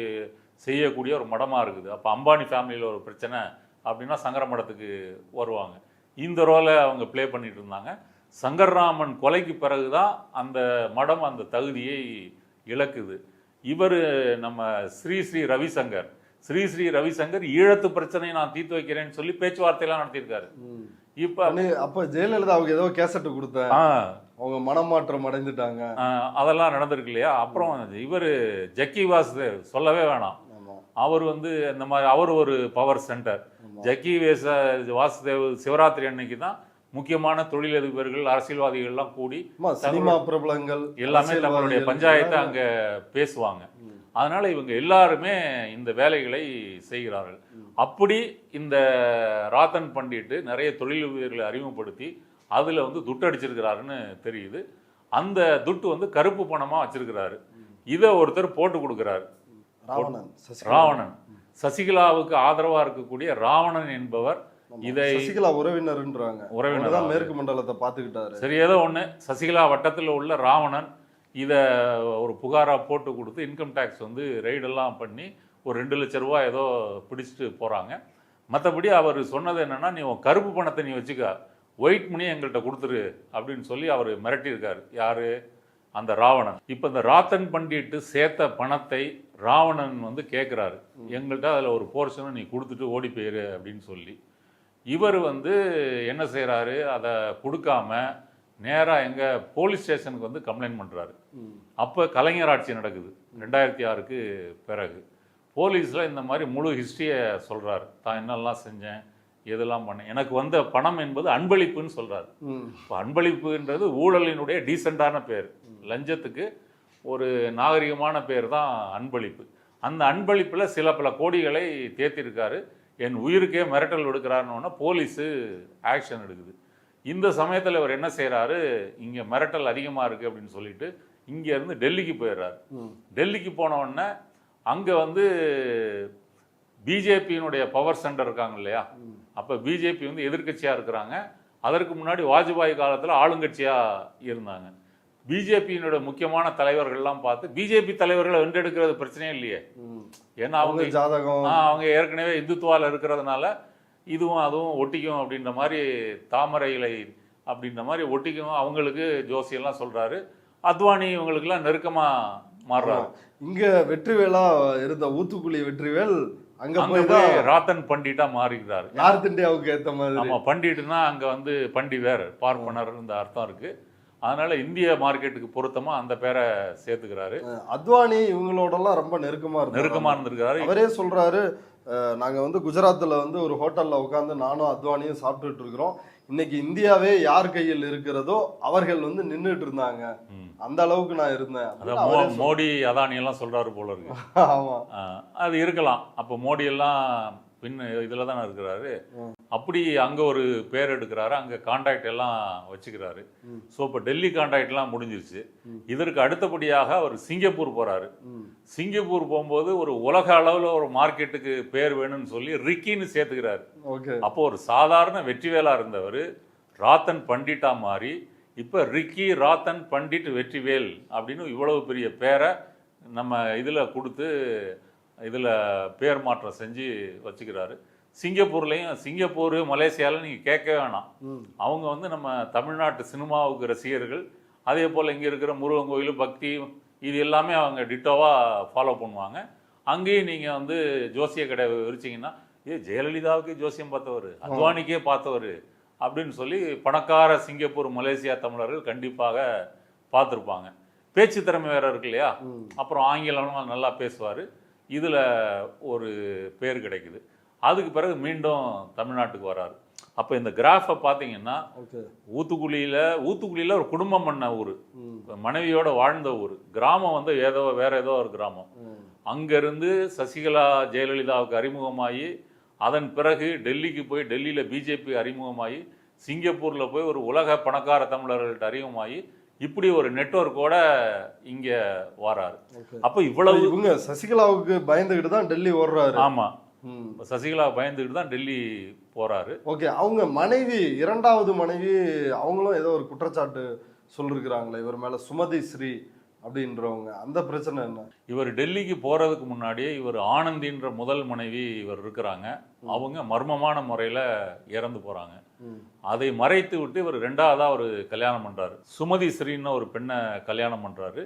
செய்யக்கூடிய ஒரு மடமாக இருக்குது. அப்போ அம்பானி ஃபேமிலியில் ஒரு பிரச்சனை அப்படின்னா சங்கரமடத்துக்கு வருவாங்க. இந்த ரோலை அவங்க ப்ளே பண்ணிட்டு இருந்தாங்க. சங்கர்ராமன் கொலைக்கு பிறகு தான் அந்த மடம் அந்த தகுதியை இழக்குது. இவர் நம்ம ஸ்ரீ ரவிசங்கர் ஈழத்து பிரச்சனையை நான் தீர்த்து வைக்கிறேன்னு சொல்லி பேச்சுவார்த்தையெல்லாம் நடத்தியிருக்காரு. அப்ப ஜெயலலிதா அவங்க ஏதோ கேசட் கொடுத்தேன், அவங்க மனமாற்றம் அடைந்துட்டாங்க, அதெல்லாம் நடந்திருக்கு இல்லையா. அப்புறம் இவர் ஜக்கி வாசுதேவ் சொல்லவே வேணாம். அவர் வந்து இந்த மாதிரி அவர் ஒரு பவர் சென்டர். ஜக்கி வாசுதேவ் சிவராத்திரி அன்னைக்கு தான் முக்கியமான தொழிலதிபர்கள், அரசியல்வாதிகள்லாம் கூடி சினிமா பிரபலங்கள் எல்லாமே தங்களுடைய பஞ்சாயத்தை அங்க பேசுவாங்க. அதனால இவங்க எல்லாருமே இந்த வேலைகளை செய்கிறார்கள். அப்படி இந்த ராத்தன் பண்டிட்டு நிறைய தொழிலதிபர்களை அறிமுகப்படுத்தி அதுல வந்து துட்டு அடிச்சிருக்கிறாருன்னு தெரியுது. அந்த துட்டு வந்து கருப்பு பணமா வச்சிருக்கிறாரு. இதை ஒருத்தர் போட்டு கொடுக்கிறாரு, ராவணன். சசிகலாவுக்கு ஆதரவா இருக்கக்கூடிய ராவணன் என்பவர் இதை சசிகலா உறவினர் மேற்கு மண்டலத்தை பார்த்துக்கிட்டாரு. சரி, ஏதோ ஒண்ணு சசிகலா வட்டத்தில் உள்ள ராவணன் இதை ஒரு புகாராக போட்டு கொடுத்து இன்கம் டேக்ஸ் வந்து ரெய்டெல்லாம் பண்ணி ஒரு 2 லட்ச ரூபா ஏதோ பிடிச்சிட்டு போகிறாங்க. மற்றபடி அவர் சொன்னது என்னென்னா, நீ உன் கருப்பு பணத்தை நீ வச்சுக்க, ஒயிட் மணி எங்கள்கிட்ட கொடுத்துரு அப்படின்னு சொல்லி அவர் மிரட்டியிருக்காரு. யார்? அந்த ராவணன். இப்போ இந்த ராத்தன் பண்டிட்டு சேர்த்த பணத்தை ராவணன் வந்து கேட்குறாரு, எங்கள்கிட்ட அதில் ஒரு போர்ஷனை நீ கொடுத்துட்டு ஓடி போயிரு அப்படின்னு சொல்லி. இவர் வந்து என்ன செய்கிறாரு, அதை கொடுக்காம நேராக எங்கள் போலீஸ் ஸ்டேஷனுக்கு வந்து கம்ப்ளைண்ட் பண்ணுறாரு. அப்போ கலைஞர் ஆட்சி நடக்குது 2006க்கு பிறகு. போலீஸில் இந்த மாதிரி முழு ஹிஸ்ட்ரியை சொல்கிறாரு, தான் என்னெல்லாம் செஞ்சேன், எதெல்லாம் பண்ணேன், எனக்கு வந்த பணம் என்பது அன்பளிப்புன்னு சொல்கிறாரு. இப்போ அன்பளிப்புன்றது ஊழலினுடைய டீசெண்டான பேர், லஞ்சத்துக்கு ஒரு நாகரிகமான பேர் தான் அன்பளிப்பு. அந்த அன்பளிப்பில் சில பல கோடிகளை தேர்த்திருக்காரு. என் உயிருக்கே மிரட்டல் விடுக்கிறாருன்னு போலீஸு ஆக்ஷன் எடுக்குது. இந்த சமயத்தில் இவர் என்ன செய்கிறாரு, இங்கே மிரட்டல் அதிகமாக இருக்குது அப்படின்னு சொல்லிட்டு இங்கேருந்து டெல்லிக்கு போயிடுறாரு. டெல்லிக்கு போன உடனே அங்கே வந்து பிஜேபியினுடைய பவர் சென்டர் இருக்காங்க இல்லையா, அப்போ பிஜேபி வந்து எதிர்கட்சியாக இருக்கிறாங்க. அதற்கு முன்னாடி வாஜ்பாய் காலத்தில் ஆளுங்கட்சியாக இருந்தாங்க. பிஜேபியினுடைய முக்கியமான தலைவர்கள்லாம் பார்த்து பிஜேபி தலைவர்களை வென்றெடுக்கிறது பிரச்சனையே இல்லையே, ஏன்னா அவங்க ஜாதகம் அவங்க ஏற்கனவே இந்துத்துவாவில் இருக்கிறதுனால இதுவும் அதுவும் ஒட்டிக்கும் அப்படின்ற மாதிரி, தாமரை இலை அப்படின்ற மாதிரி ஒட்டிக்கும் அவங்களுக்கு ஜோசியெல்லாம் சொல்கிறாரு. அத்வானி இவங்களுக்கெல்லாம் நெருக்கமாக மாறுறாரு. இங்க வெற்றிவேலா இருந்த ஊத்துக்குழி வெற்றிவேல் அங்க போய் ராத்தன் பண்டிட்டா மாறிக்கிறாரு. நார்த் இந்தியாவுக்கு ஏற்ற மாதிரி. ஆமா, பண்டிட்டுனா அங்க வந்து பண்டிதர், பார்ப்பனர் இந்த அர்த்தம் இருக்கு. அதனால இந்திய மார்க்கெட்டுக்கு பொருத்தமா அந்த பேரை சேர்த்துக்கிறாரு. அத்வானி இவங்களோடலாம் ரொம்ப நெருக்கமா இருந்திருக்காரு. அவரே சொல்றாரு, நாங்க வந்து குஜராத்ல வந்து ஒரு ஹோட்டல்ல உட்காந்து நானும் அத்வானியும் சாப்பிட்டுட்டு இருக்கிறோம். இன்னைக்கு இந்தியாவே யார் கையில் இருக்கிறதோ அவர்கள் வந்து நின்றுட்டு இருந்தாங்க, அந்த அளவுக்கு நான் இருந்தேன். மோடி அதானி எல்லாம் சொல்றாரு போல இருக்கு. ஆமா, அது இருக்கலாம். அப்ப மோடி எல்லாம் பின் இதுல தானே இருக்கிறாரு. அப்படி அங்க ஒரு பேர் எடுக்கிறாரு, அங்க கான்டாக்ட் எல்லாம் வச்சுக்கிறாரு. ஸோ இப்போ டெல்லி கான்டாக்ட் எல்லாம் முடிஞ்சிருச்சு. இதற்கு அடுத்தபடியாக அவர் சிங்கப்பூர் போறாரு. சிங்கப்பூர் போகும்போது ஒரு உலக அளவுல ஒரு மார்க்கெட்டுக்கு பேர் வேணும்னு சொல்லி ரிக்கின்னு சேர்த்துக்கிறாரு. அப்போ ஒரு சாதாரண வெற்றிவேலா இருந்தவர் ராத்தன் பண்டிட்டா மாறி இப்ப ரிக்கி ராத்தன் பண்டிட் வெற்றிவேல் அப்படின்னு இவ்வளவு பெரிய பேரை நம்ம இதுல கொடுத்து இதுல பேர் மாற்றம் செஞ்சு வச்சுக்கிறாரு. சிங்கப்பூர்லையும், சிங்கப்பூர் மலேசியாவில் நீங்கள் கேட்க வேணாம், அவங்க வந்து நம்ம தமிழ்நாட்டு சினிமாவுக்கு ரசிகர்கள். அதே போல் இங்கே இருக்கிற முருகன் கோயில், பக்தி, இது எல்லாமே அவங்க டிட்டோவாக ஃபாலோ பண்ணுவாங்க. அங்கேயும் நீங்கள் வந்து ஜோசிய கடை விரிச்சிங்கன்னா, ஜெயலலிதாவுக்கே ஜோசியம் பார்த்தவர், அத்வானிக்கே பார்த்தவர் அப்படின்னு சொல்லி பணக்கார சிங்கப்பூர் மலேசியா தமிழர்கள் கண்டிப்பாக பார்த்துருப்பாங்க. பேச்சு திறமை வேற இருக்கு இல்லையா, அப்புறம் ஆங்கிலம் நல்லா பேசுவார். இதில் ஒரு பேர் கிடைக்குது. அதுக்கு பிறகு மீண்டும் தமிழ்நாட்டுக்கு வராரு. அப்போ இந்த கிராஃபை பார்த்தீங்கன்னா, ஊத்துக்குழியில் ஒரு குடும்பம் பண்ண ஊர், மனைவியோட வாழ்ந்த ஊர், கிராமம் வந்து வேற ஏதோ ஒரு கிராமம். அங்கேருந்து சசிகலா ஜெயலலிதாவுக்கு அறிமுகமாகி, அதன் பிறகு டெல்லிக்கு போய் டெல்லியில் பிஜேபி அறிமுகமாகி, சிங்கப்பூரில் போய் ஒரு உலக பணக்கார தமிழர்கள்ட்ட அறிமுகமாகி, இப்படி ஒரு நெட்வொர்க்கோட இங்க வராரு. அப்ப இவ்வளவு இவங்க சசிகலாவுக்கு பயந்துகிட்டு தான் டெல்லி ஓடுறாரு. ஆமா, சசிகலா பயந்துகிட்டு தான் டெல்லி போறாரு. ஓகே, அவங்க மனைவி, இரண்டாவது மனைவி, அவங்களும் ஏதோ ஒரு குற்றச்சாட்டு சொல்லிருக்கிறாங்களே இவர் மேல, சுமதி ஸ்ரீ அப்படின்றவங்க, அந்த பிரச்சனை என்ன? இவர் டெல்லிக்கு போறதுக்கு முன்னாடியே இவர் ஆனந்தின்ற முதல் மனைவி இவர் இருக்கிறாங்க, அவங்க மர்மமான முறையில இறந்து போறாங்க. அதை மறைத்து விட்டு இவர் ரெண்டாவதா ஒரு கல்யாணம் பண்றாரு, சுமதி ஸ்ரீன்னு ஒரு பெண்ணை கல்யாணம் பண்றாரு.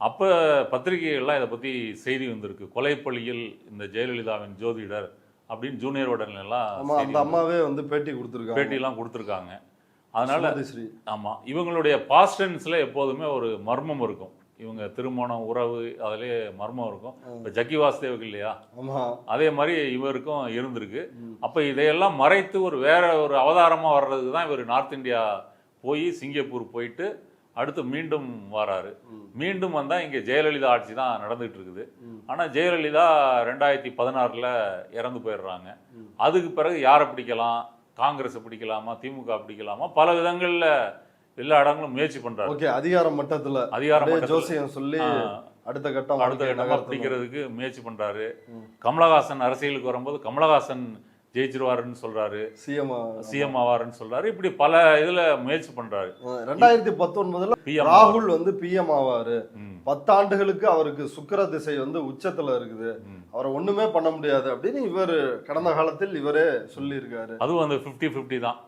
அப்ப பத்திரிகைகள்லாம் இதை பத்தி செய்தி வந்திருக்கு, கொலைப்பள்ளியில் இந்த ஜெயலலிதாவின் ஜோதிடர் அப்படின்னு ஜூனியர் உடனே எல்லாம் அந்த அம்மாவே வந்து பேட்டிலாம் கொடுத்துருக்காங்க. அதனால ஆமா, இவங்களுடைய பாஸ்டன்ஸ்ல எப்போதுமே ஒரு மர்மம் இருக்கும். இவங்க திருமணம், உறவு, அதிலே மர்மம் இருக்கும். இப்போ ஜக்கி வாசுதேவுக்கு இல்லையா, அதே மாதிரி இவருக்கும் இருந்திருக்கு. அப்போ இதையெல்லாம் மறைத்து ஒரு வேற ஒரு அவதாரமாக வர்றதுக்கு தான் இவர் நார்த் இந்தியா போய் சிங்கப்பூர் போயிட்டு அடுத்து மீண்டும் வராரு. மீண்டும் வந்தால் இங்கே ஜெயலலிதா ஆட்சி தான் நடந்துகிட்டு இருக்குது. ஆனால் ஜெயலலிதா 2016 இறந்து போயிடுறாங்க. அதுக்கு பிறகு யாரை பிடிக்கலாம், காங்கிரஸை பிடிக்கலாமா, திமுக பிடிக்கலாமா, பல விதங்களில் எல்லா இடங்களும் முயற்சி பண்றாரு. ஓகே, அதிகார மட்டத்தில் ஜோசியம் சொல்லி அடுத்த கட்டம் பிடிக்கிறதுக்கு முயற்சி பண்றாரு. கமலஹாசன் அரசியலுக்கு வரும்போது கமலஹாசன் ஜெயிச்சிருவாருன்னு சொல்றாரு, சிஎம் சிஎம் ஆவாருன்னு சொல்றாரு. இப்படி பல இதுல முயற்சி பண்றாரு. 2019 PM ராகுல் வந்து பிஎம் ஆவாரு. 10 ஆண்டுகளுக்கு அவருக்கு சுக்கிர திசை வந்து உச்சத்துல இருக்குது, அவரை ஒண்ணுமே பண்ண முடியாது அப்படின்னு இவர் கடந்த காலத்தில் இவரே சொல்லியிருக்காரு. அதுவும் வந்து 50-50 தான்.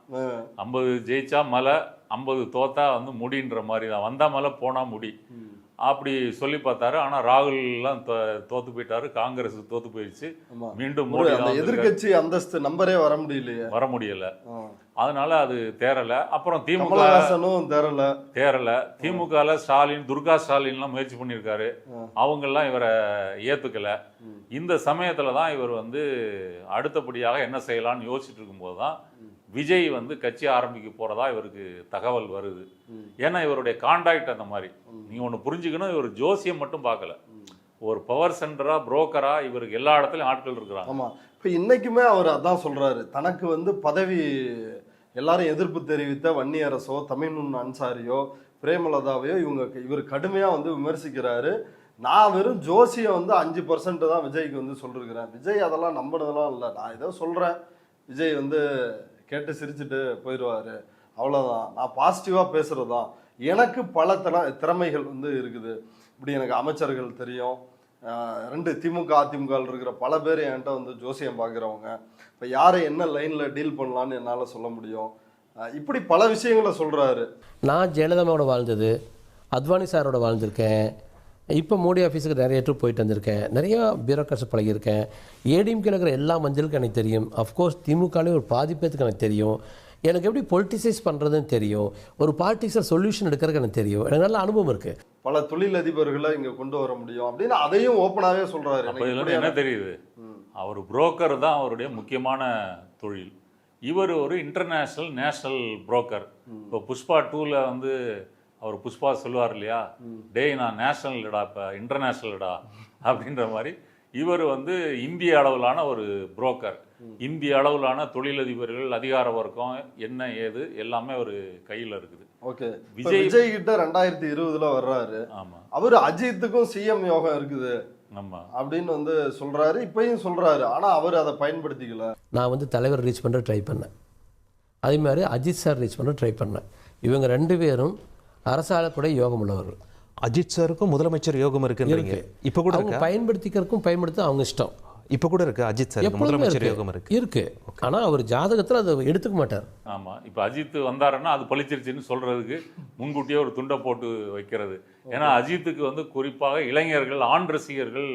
50 ஜெயிச்சா மலை, 50 தோத்தா வந்து முடின்ற மாதிரி தான். வந்தா மலை போனா முடி அப்படி சொல்லி பார்த்தாரு. ஆனா ராகுல் எல்லாம் தோத்து போயிட்டாரு, காங்கிரஸ் தோத்து போயிடுச்சு. மீண்டும் மோடி அந்த எதிர்க்கட்சி அந்தஸ்து நம்பரே வர முடியல. அதனால அது தேரல. அப்புறம் திமுக தேரல. திமுகல ஸ்டாலின், துர்கா ஸ்டாலின்லாம் முயற்சி பண்ணியிருக்காரு, அவங்கெல்லாம் இவரை ஏத்துக்கல. இந்த சமயத்துல தான் இவர் வந்து அடுத்தபடியாக என்ன செய்யலாம்னு யோசிச்சுட்டு இருக்கும்போது தான் விஜய் வந்து கட்சி ஆரம்பிக்க போறதா இவருக்கு தகவல் வருது. ஏன்னா இவருடைய கான்டாக்ட் அந்த மாதிரி. நீங்க ஒண்ணு புரிஞ்சுக்கணும், இவர் ஜோசியம் மட்டும் பார்க்கல, ஒரு பவர் சென்டரா, புரோக்கரா இவருக்கு எல்லா இடத்துலயும் ஆட்கள் இருக்கிறாங்க. ஆமா, இப்ப இன்னைக்குமே அவர் அதான் சொல்றாரு, தனக்கு வந்து பதவி எல்லாரும் எதிர்ப்பு தெரிவித்த வன்னியரசோ, தமிழ்முன் அன்சாரியோ, பிரேமலதாவையோ இவர் கடுமையா வந்து விமர்சிக்கிறாரு. நான் வெறும் ஜோசியம் வந்து 5% தான் விஜய்க்கு வந்து சொல்லிருக்கிறேன். விஜய் அதெல்லாம் நம்பினதெல்லாம் இல்லை, நான் ஏதோ சொல்றேன், விஜய் வந்து கேட்டு சிரிச்சுட்டு போயிடுவாரு, அவ்வளோதான். நான் பாசிட்டிவாக பேசுகிறது தான். எனக்கு பல திறமைகள் வந்து இருக்குது. இப்படி எனக்கு அமைச்சர்கள் தெரியும், 2 திமுக அதிமுக இருக்கிற பல பேர் என்கிட்ட வந்து ஜோசியம் பார்க்குறவங்க, இப்போ யாரை என்ன லைனில் டீல் பண்ணலான்னு என்னால் சொல்ல முடியும். இப்படி பல விஷயங்களை சொல்கிறாரு. நான் ஜெயலலிதாவோட வாழ்ந்தது, அத்வானி சாரோட வாழ்ந்திருக்கேன், இப்போ மோடி ஆஃபீஸுக்கு நிறைய ட்ரிப் போயிட்டு வந்திருக்கேன், நிறையா பியூரோக்ராட்ஸ் பழகியிருக்கேன். ஏடிஎம்கேல இருக்கிற எல்லா மஞ்சளுக்கும் எனக்கு தெரியும். அஃப்கோர்ஸ் திமுகலேயும் ஒரு பாதிப்பேத்துக்கு எனக்கு தெரியும். எனக்கு எப்படி பொலிட்டிசைஸ் பண்ணுறதுன்னு தெரியும். ஒரு பாலிட்டிக்ஸில் சொல்யூஷன் எடுக்கிறதுக்கு எனக்கு தெரியும். எனக்கு நல்ல அனுபவம் இருக்குது. பல தொழிலதிபர்களை இங்கே கொண்டு வர முடியும் அப்படின்னு அதையும் ஓப்பனாகவே சொல்கிறாரு. என்ன தெரியுது, அவர் புரோக்கர் தான் அவருடைய முக்கியமான தொழில். இவர் ஒரு இன்டர்நேஷ்னல் நேஷனல் புரோக்கர். இப்போ புஷ்பா 2ல வந்து அவர் புஷ்பா சொல்லுவார் இல்லையா, டேய் நான் நேஷனல் இல்லடா, இப்போ இன்டர்நேஷ்னல்டா அப்படின்ற மாதிரி இவர் வந்து இந்திய அளவிலான ஒரு புரோக்கர். இந்திய அளவிலான தொழிலதிபர்கள், அதிகார வர்க்கம் என்ன ஏது எல்லாமே ஒரு கையில் இருக்குது. ஓகே, விஜய் கிட்ட 2020 வர்றாரு. ஆமா, அவர் அஜித்துக்கும் சிஎம் யோகம் இருக்குது ஆமா அப்படின்னு வந்து சொல்றாரு, இப்பயும் சொல்றாரு. ஆனா அவர் அதை பயன்படுத்திக்கல. நான் வந்து தலைவர் ரீச் பண்ண ட்ரை பண்ணேன், அதே மாதிரி அஜித் சார் ரீச் பண்ண ட்ரை பண்ணேன். இவங்க 2 பேரும் அரசால கூட யோகம் உள்ளவர்கள். அஜித் சாருக்கும் முதலமைச்சர் யோகம் இருக்குன்றீங்க. இப்போ கூட அவங்க பயன்படுத்திக்கிறதுக்கும் பயன்படுத்த அவங்க இஷ்டம். இப்போ கூட இருக்கு, அஜித் சார் முதலமைச்சர் யோகம் இருக்கு. ஆனால் அவர் ஜாதகத்தில் அதை எடுத்துக்க மாட்டார். ஆமா, இப்போ அஜித் வந்தாருன்னா அது பழிச்சிருச்சுன்னு சொல்றதுக்கு முன்கூட்டியே ஒரு துண்டை போட்டு வைக்கிறது. ஏன்னா அஜித்துக்கு வந்து குறிப்பாக இளைஞர்கள், ஆண் ரசிகர்கள்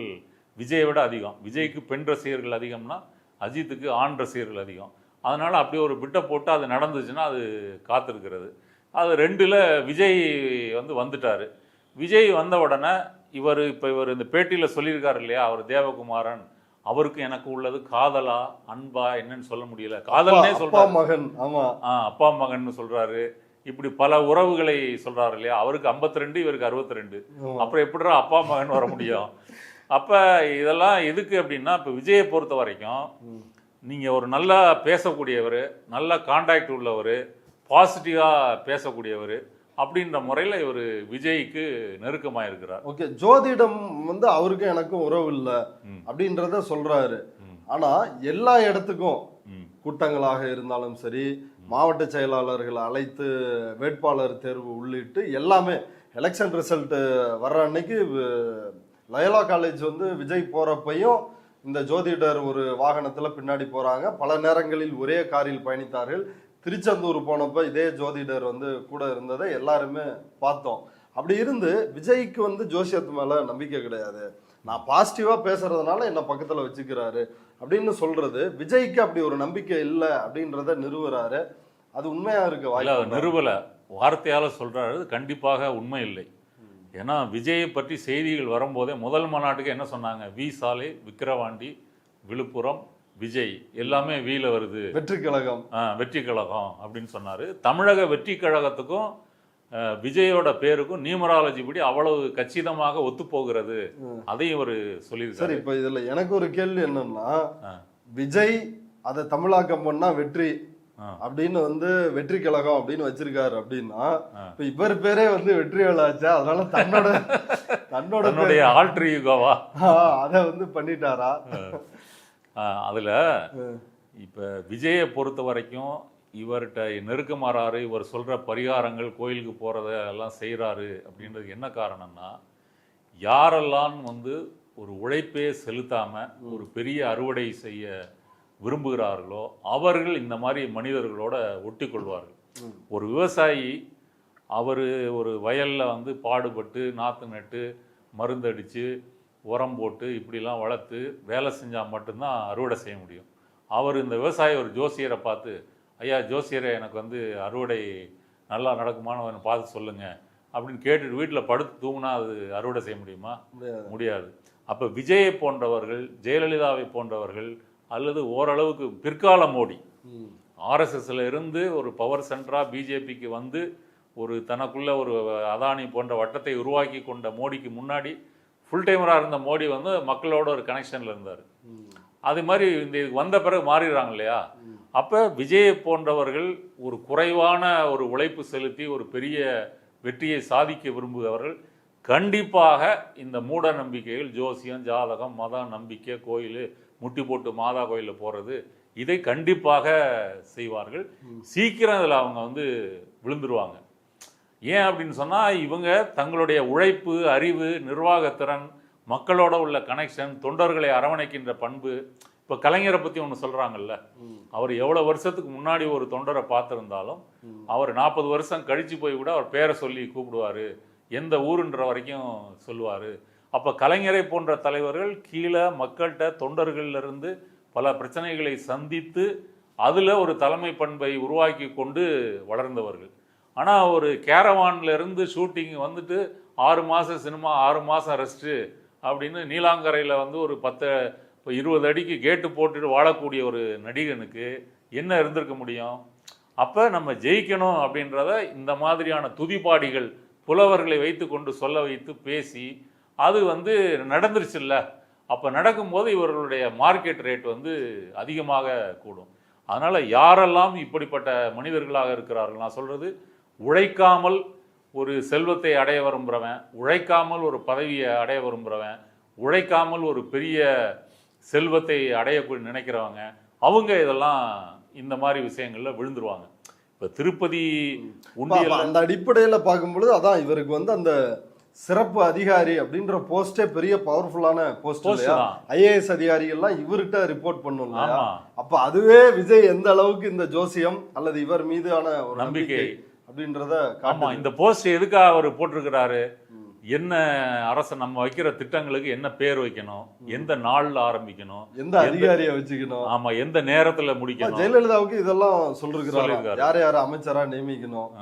விஜயை விட அதிகம். விஜய்க்கு பெண் ரசிகர்கள் அதிகம்னா அஜித்துக்கு ஆண் ரசிகர்கள் அதிகம். அதனால அப்படி ஒரு பிட்டை போட்டு அது நடந்துச்சுன்னா அது காத்திருக்கிறது. அது 2ல் விஜய் வந்து வந்துட்டாரு. விஜய் வந்த உடனே இவர் இந்த பேட்டியில் சொல்லியிருக்காரு இல்லையா, அவர் தேவகுமாரன், அவருக்கு எனக்கு உள்ளது காதலா அன்பா என்னன்னு சொல்ல முடியல, காதல்னே சொல்றாரு, மகன். ஆமா, அப்பா மகன் சொல்றாரு. இப்படி பல உறவுகளை சொல்றாரு இல்லையா. அவருக்கு 52, இவருக்கு 62. அப்புறம் எப்படிடா அப்பா மகன் வர முடியும்? அப்ப இதெல்லாம் எதுக்கு அப்படின்னா, இப்ப விஜயை பொறுத்த வரைக்கும் நீங்க ஒரு நல்லா பேசக்கூடியவர், நல்ல கான்டாக்ட் உள்ளவர், பாசிட்டிவாக பேசக்கூடியவர் அப்படின்ற முறையில் இவர் விஜய்க்கு நெருக்கமாக இருக்கிறார். ஓகே, ஜோதிடம் வந்து அவருக்கும் எனக்கும் உறவு இல்லை அப்படின்றத சொல்றாரு. ஆனா எல்லா இடத்துக்கும் கூட்டங்களாக இருந்தாலும் சரி, மாவட்ட செயலாளர்களை அழைத்து வேட்பாளர் தேர்வு உள்ளிட்டு எல்லாமே, எலெக்ஷன் ரிசல்ட் வர்ற அன்னைக்கு லயோலா காலேஜ் வந்து விஜய் போறப்பையும் இந்த ஜோதிடர் ஒரு வாகனத்துல பின்னாடி போறாங்க. பல நேரங்களில் ஒரே காரில் பயணித்தார்கள். திருச்செந்தூர் போனப்ப இதே ஜோதிடர் வந்து கூட இருந்ததை எல்லாருமே பார்த்தோம். அப்படி இருந்து விஜய்க்கு வந்து ஜோசியத்து மேல நம்பிக்கை கிடையாது, நான் பாசிட்டிவா பேசுறதுனால என்ன பக்கத்துல வச்சுக்கிறாரு அப்படின்னு சொல்றது, விஜய்க்கு அப்படி ஒரு நம்பிக்கை இல்லை அப்படின்றத நிறுவுறாரு. அது உண்மையா இருக்கு வாய்ப்பு நிறுவல, வார்த்தையால சொல்றாரு, கண்டிப்பாக உண்மை இல்லை. ஏன்னா விஜயை பற்றி செய்திகள் வரும்போதே முதல் மாநாட்டுக்கு என்ன சொன்னாங்க, வி சாலை, விக்கிரவாண்டி, விழுப்புரம், விஜய் எல்லாமே வீல வருது, வெற்றி கழகம் அப்படின்னு சொன்னாரு. தமிழக வெற்றி கழகத்துக்கும் விஜயோட பேருக்கும் நியூமராலஜி படி அவ்வளவு கச்சிதமாக ஒத்து போகிறது, அதையும் ஒரு சொல்லியிருக்காரு. இப்ப இதுல எனக்கு ஒரு கேள்வி என்னன்னா, விஜய் அதை தமிழாக்கம் பண்ணா வெற்றி அப்படின்னு வந்து வெற்றி கழகம் அப்படின்னு வச்சிருக்காரு அப்படின்னா, இப்ப இவர் பேரே வந்து வெற்றி வேலாச்சா, அதனால தன்னோட ஆல்டர் ஈகோவா அதை வந்து பண்ணிட்டாரா? அதுல இப்போ விஜயை பொறுத்த வரைக்கும் இவர்கிட்ட நெருக்கமாறாரு, இவர் சொல்கிற பரிகாரங்கள், கோயிலுக்கு போகிறத எல்லாம் செய்கிறாரு அப்படின்றது என்ன காரணம்னா, யாரெல்லாம் வந்து ஒரு உழைப்பே செலுத்தாமல் ஒரு பெரிய அறுவடை செய்ய விரும்புகிறார்களோ அவர்கள் இந்த மாதிரி மனிதர்களோட ஒட்டி கொள்வார்கள். ஒரு விவசாயி அவர் ஒரு வயலில் வந்து பாடுபட்டு நாற்று நட்டு மருந்தடித்து உரம் போட்டு இப்படிலாம் வளர்த்து வேலை செஞ்சால் மட்டும்தான் அறுவடை செய்ய முடியும். அவர் இந்த விவசாயி ஒரு ஜோசியரை பார்த்து, ஐயா ஜோசியரை எனக்கு வந்து அறுவடை நல்லா நடக்குமான்னு பார்த்து சொல்லுங்கள் அப்படின்னு கேட்டுட்டு வீட்டில் படுத்து தூங்கினா அது அறுவடை செய்ய முடியுமா? முடியாது. அப்போ விஜயை போன்றவர்கள், ஜெயலலிதாவை போன்றவர்கள், அல்லது ஓரளவுக்கு பிற்கால மோடி ஆர்எஸ்எஸ்ல இருந்து ஒரு பவர் சென்டராக பிஜேபிக்கு வந்து ஒரு தனக்குள்ள ஒரு அதானி போன்ற வட்டத்தை உருவாக்கி கொண்ட மோடிக்கு முன்னாடி ஃபுல் டைமராக இருந்த மோடி வந்து மக்களோட ஒரு கனெக்ஷனில் இருந்தார். அது மாதிரி இந்த வந்த பிறகு மாறிடுறாங்க இல்லையா? அப்போ விஜயை போன்றவர்கள் ஒரு குறைவான ஒரு உழைப்பு செலுத்தி ஒரு பெரிய வெற்றியை சாதிக்க விரும்புகிறவர்கள் கண்டிப்பாக இந்த மூட நம்பிக்கைகள், ஜோசியம், ஜாதகம், மதம், நம்பிக்கை, கோயில், முட்டி போட்டு மாதா கோயிலில் போகிறது, இதை கண்டிப்பாக செய்வார்கள். சீக்கிரம் இதில் அவங்க வந்து விழுந்துருவாங்க. ஏன் அப்படின்னு சொன்னால், இவங்க தங்களுடைய உழைப்பு, அறிவு, நிர்வாகத்திறன், மக்களோட உள்ள கனெக்ஷன், தொண்டர்களை அரவணைக்கின்ற பண்பு. இப்போ கலைஞரை பற்றி ஒன்று சொல்கிறாங்கல்ல, அவர் எவ்வளோ வருஷத்துக்கு முன்னாடி ஒரு தொண்டரை பார்த்துருந்தாலும் அவர் 40 வருஷம் கழித்து போய் கூட அவர் பேரை சொல்லி கூப்பிடுவார், எந்த ஊருன்ற வரைக்கும் சொல்லுவார். அப்போ கலைஞரை போன்ற தலைவர்கள் கீழே மக்கள்கிட்ட தொண்டர்களிலிருந்து பல பிரச்சனைகளை சந்தித்து அதில் ஒரு தலைமை பண்பை உருவாக்கி கொண்டு வளர்ந்தவர்கள். ஆனால் ஒரு கேரவான்லேருந்து ஷூட்டிங் வந்துட்டு 6 மாதம் சினிமா, 6 மாதம் ரெஸ்ட்டு அப்படின்னு நீலாங்கரையில் வந்து ஒரு 20 அடிக்கு கேட்டு போட்டுட்டு வாழக்கூடிய ஒரு நடிகனுக்கு என்ன இருந்திருக்க முடியும்? அப்போ நம்ம ஜெயிக்கணும் அப்படின்றத இந்த மாதிரியான துதிபாடிகள், புலவர்களை வைத்து கொண்டு சொல்ல வைத்து பேசி அது வந்து நடந்துருச்சு இல்லை? அப்போ நடக்கும்போது இவர்களுடைய மார்க்கெட் ரேட் வந்து அதிகமாக கூடும். அதனால் யாரெல்லாம் இப்படிப்பட்ட மனிதர்களாக இருக்கிறார்கள், நான் சொல்கிறது உழைக்காமல் ஒரு செல்வத்தை அடைய விரும்புகிறவன், உழைக்காமல் ஒரு பதவியை அடைய விரும்புகிறவன், உழைக்காமல் ஒரு பெரிய செல்வத்தை அடையக்கூடிய நினைக்கிறவங்க, அவங்க இதெல்லாம் இந்த மாதிரி விஷயங்களில் விழுந்துருவாங்க. இப்போ திருப்பதி உண்டியல் அந்த அடிப்படையில் பார்க்கும்பொழுது அதான் இவருக்கு வந்து அந்த சிறப்பு அதிகாரி அப்படின்ற போஸ்டே பெரிய பவர்ஃபுல்லான போஸ்ட் இல்லையா? ஐஏஎஸ் அதிகாரிகள்லாம் இவர்கிட்ட ரிப்போர்ட் பண்ணும் இல்லையா? அப்ப அதுவே விஜய் எந்த அளவுக்கு இந்த ஜோசியம் அல்லது இவர் மீதான ஒரு நம்பிக்கை அப்படின்றத ஆமா. இந்த போஸ்ட் எதுக்காக அவர் போட்டிருக்கிறாரு? என்ன அரசு நம்ம வைக்கிற திட்டங்களுக்கு என்ன பேர் வைக்கணும், எந்த நாள்ல ஆரம்பிக்கணும், எந்த அதிகாரியை வச்சுக்கணும், ஆமா எந்த நேரத்துல முடிக்கணும். ஜெயலலிதாவுக்கு இதெல்லாம் சொல்லிருக்கிறாரு. யார் யார் அமைச்சரா நியமிக்கணும்,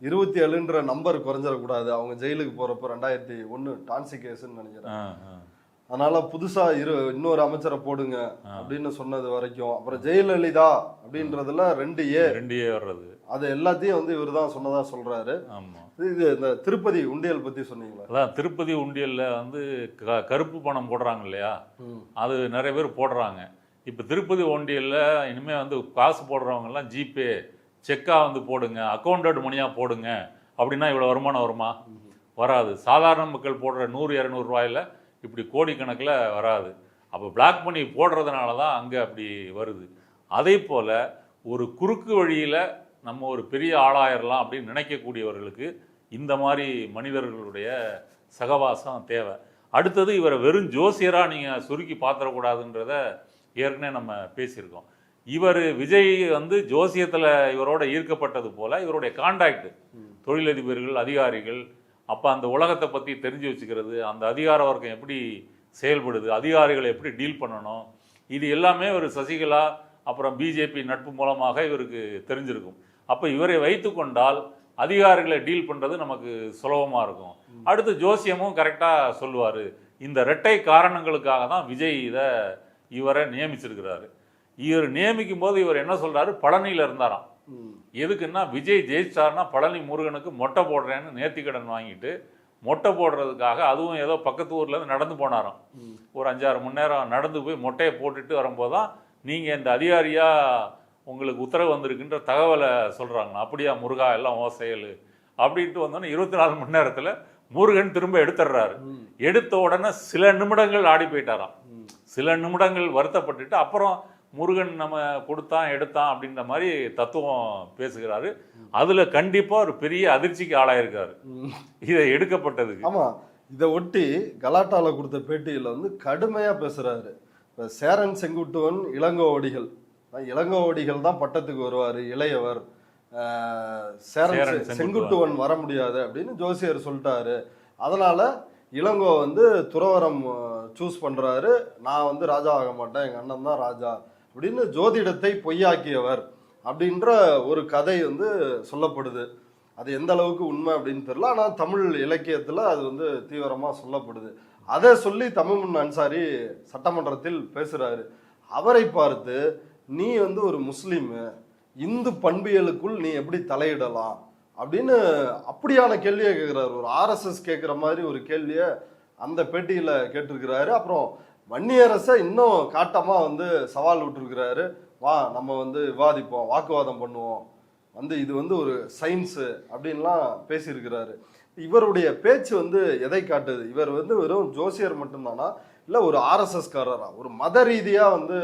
27ன்ற நம்பர் குறைஞ்சிடக்கூடாது. அவங்க ஜெயிலுக்கு போறப்ப 2001 டான்சி கேஸ்ன்னு நினைக்கிறேன். அதனால புதுசா இன்னொரு அமைச்சரை போடுங்க அப்படின்னு சொன்னது வரைக்கும். அப்புறம் ஜெயலலிதா அப்படின்றதுல 2A வர்றது, அது எல்லாத்தையும் வந்து இவர் தான் சொன்னதா சொல்றாரு. ஆமா. இது இந்த திருப்பதி உண்டியல் பத்தி சொன்னீங்களா? அதான் திருப்பதி உண்டியல்ல வந்து கருப்பு பணம் போடுறாங்க இல்லையா, அது நிறைய பேர் போடுறாங்க. இப்போ திருப்பதி உண்டியல்ல இனிமே வந்து காசு போடுறவங்க எல்லாம் ஜிபே செக்கா வந்து போடுங்க, அக்கௌண்டட் மணியா போடுங்க அப்படின்னா இவ்வளவு வருமானம் வருமா? வராது. சாதாரண மக்கள் போடுற 100-200 ரூபாயில இப்படி கோடிக்கணக்கில் வராது. அப்போ பிளாக் மணி போடுறதுனால தான் அங்கே அப்படி வருது. அதே போல் ஒரு குறுக்கு வழியில் நம்ம ஒரு பெரிய ஆளாயிரலாம் அப்படின்னு நினைக்கக்கூடியவர்களுக்கு இந்த மாதிரி மனிதர்களுடைய சகவாசம் தேவை. அடுத்தது இவரை வெறும் ஜோசியராக நீங்கள் சுருக்கி பார்த்துடக்கூடாதுன்றத ஏற்கனவே நம்ம பேசியிருக்கோம். இவர் விஜய் வந்து ஜோசியத்தில் இவரோட ஈர்க்கப்பட்டது போல் இவருடைய கான்டாக்ட், தொழிலதிபர்கள், அதிகாரிகள், அப்போ அந்த உலகத்தை பற்றி தெரிஞ்சு வச்சுக்கிறது, அந்த அதிகார வர்க்கம் எப்படி செயல்படுது, அதிகாரிகளை எப்படி டீல் பண்ணணும், இது எல்லாமே ஒரு சசிகலா அப்புறம் பிஜேபி நட்பு மூலமாக இவருக்கு தெரிஞ்சிருக்கும். அப்போ இவரை வைத்து கொண்டால் அதிகாரிகளை டீல் பண்ணுறது நமக்கு சுலபமாக இருக்கும். அடுத்து ஜோசியமும் கரெக்டாக சொல்லுவார். இந்த இரட்டை காரணங்களுக்காக தான் விஜய் இவரை நியமிச்சிருக்கிறாரு. இவர் நியமிக்கும் போது இவர் என்ன சொல்கிறாரு, பழனியில் இருந்தாராம். எதுக்குன்னா விஜய் ஜெயிச்சார்னா பழனி முருகனுக்கு மொட்டை போடுறேன்னு நேர்த்திக்கடன் வாங்கிட்டு மொட்டை போடுறதுக்காக, அதுவும் ஏதோ பக்கத்து ஊர்லேருந்து நடந்து போனாராம். ஒரு 5-6 மணி நேரம் நடந்து போய் மொட்டையை போட்டுட்டு வரும்போது தான் நீங்கள் இந்த அதிகாரியாக உங்களுக்கு உத்தரவு வந்திருக்குன்ற தகவலை சொல்கிறாங்க. அப்படியா முருகா, எல்லாம் ஓ செயல் அப்படின்ட்டு வந்தோன்னே 24 மணி நேரத்தில் முருகன் திரும்ப எடுத்துடுறாரு. எடுத்த உடனே சில நிமிடங்கள் ஆடி போயிட்டாராம். சில நிமிடங்கள் வருத்தப்பட்டுட்டு அப்புறம் முருகன் நம்ம கொடுத்தான் எடுத்தான் அப்படின்ற மாதிரி தத்துவம் பேசுகிறாரு. அதுல கண்டிப்பா ஒரு பெரிய அதிர்ச்சிக்கு ஆளாயிருக்காரு இதை எடுக்கப்பட்டதுக்கு. ஆமா, இதை ஒட்டி கலாட்டால கொடுத்த பேட்டியில வந்து கடுமையா பேசுறாரு. இப்ப சேரன் செங்குட்டுவன் இளங்கோவடிகள், இளங்கோவடிகள் தான் பட்டத்துக்கு வருவாரு, இளையவர். சேரன் செங்குட்டுவன் வர முடியாது அப்படின்னு ஜோசியர் சொல்லிட்டாரு. அதனால இளங்கோ வந்து துறவரம் சூஸ் பண்றாரு. நான் வந்து ராஜா ஆக மாட்டேன், எங்க அண்ணன் தான் ராஜா அப்படின்னு ஜோதிடத்தை பொய்யாக்கியவர் அப்படின்ற ஒரு கதை வந்து சொல்லப்படுது. அது எந்த அளவுக்கு உண்மை அப்படின்னு தெரியல. ஆனால் தமிழ் இலக்கியத்தில் அது வந்து தீவிரமாக சொல்லப்படுது. அதை சொல்லி தமிமுன் அன்சாரி சட்டமன்றத்தில் பேசுகிறாரு. அவரை பார்த்து நீ வந்து ஒரு முஸ்லீமு, இந்து பண்பியலுக்குள் நீ எப்படி தலையிடலாம் அப்படின்னு அப்படியான கேள்வியை கேட்குறாரு. ஒரு ஆர்எஸ்எஸ் கேட்குற மாதிரி ஒரு கேள்வியை அந்த பேட்டியில் கேட்டிருக்கிறாரு. அப்புறம் வன்னியரசை இன்னும் காட்டமாக வந்து சவால் விட்டுருக்கிறாரு. வா நம்ம வந்து விவாதிப்போம், வாக்குவாதம் பண்ணுவோம், வந்து இது வந்து ஒரு சயின்ஸு அப்படின்லாம் பேசியிருக்கிறாரு. இவருடைய பேச்சு வந்து எதை காட்டுது? இவர் வந்து வெறும் ஜோசியர் மட்டும்தானா, இல்லை ஒரு ஆர்எஸ்எஸ்காரரா? ஒரு மத ரீதியாக வந்து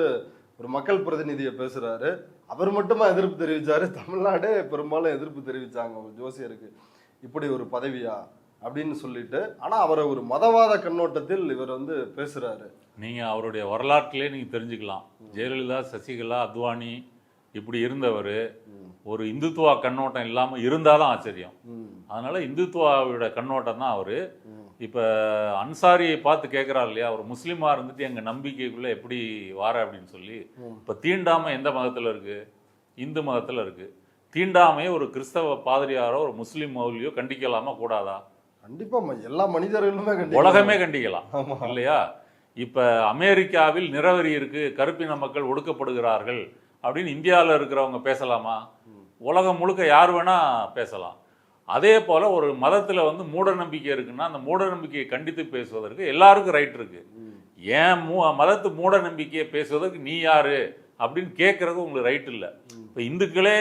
ஒரு மக்கள் பிரதிநிதியை பேசுகிறாரு. அவர் மட்டுமா எதிர்ப்பு தெரிவித்தாரு? தமிழ்நாடே பெரும்பாலும் எதிர்ப்பு தெரிவித்தாங்க ஒரு ஜோசியருக்கு இப்படி ஒரு பதவியா அப்படின்னு சொல்லிட்டு. ஆனால் அவரை ஒரு மதவாத கண்ணோட்டத்தில் இவர் வந்து பேசுகிறாரு. நீங்கள் அவருடைய வரலாற்றிலே நீங்கள் தெரிஞ்சுக்கலாம். ஜெயலலிதா, சசிகலா, அத்வானி இப்படி இருந்தவர் ஒரு இந்துத்துவா கண்ணோட்டம் இல்லாமல் இருந்தாலும் ஆச்சரியம். அதனால இந்துத்துவாவோட கண்ணோட்டம் தான் அவர். இப்போ அன்சாரியை பார்த்து கேட்குறாரு இல்லையா, ஒரு முஸ்லீமாக இருந்துட்டு எங்கள் நம்பிக்கைக்குள்ளே எப்படி வார அப்படின்னு சொல்லி. இப்போ தீண்டாமை எந்த மதத்தில் இருக்குது? இந்து மதத்தில் இருக்குது. தீண்டாமையை ஒரு கிறிஸ்தவ பாதிரியாரோ ஒரு முஸ்லீம் மௌலியோ கண்டிக்கலாமா கூடாதா? கண்டிப்பாக எல்லா மனிதர்களுமே உலகமே கண்டிக்கலாம் இல்லையா? இப்போ அமெரிக்காவில் நிறவரி இருக்கு, கருப்பின மக்கள் ஒடுக்கப்படுகிறார்கள் அப்படின்னு இந்தியாவில் இருக்கிறவங்க பேசலாமா? உலகம் முழுக்க யார் வேணா பேசலாம். அதே போல ஒரு மதத்தில் வந்து மூட நம்பிக்கை இருக்குன்னா அந்த மூட நம்பிக்கையை கண்டித்து பேசுவதற்கு எல்லாருக்கும் ரைட் இருக்கு. ஏன் மதத்து மூட நம்பிக்கையை பேசுவதற்கு நீ யாரு அப்படின்னு கேட்கறது உங்களுக்கு ரைட் இல்லை. இப்போ இந்துக்களே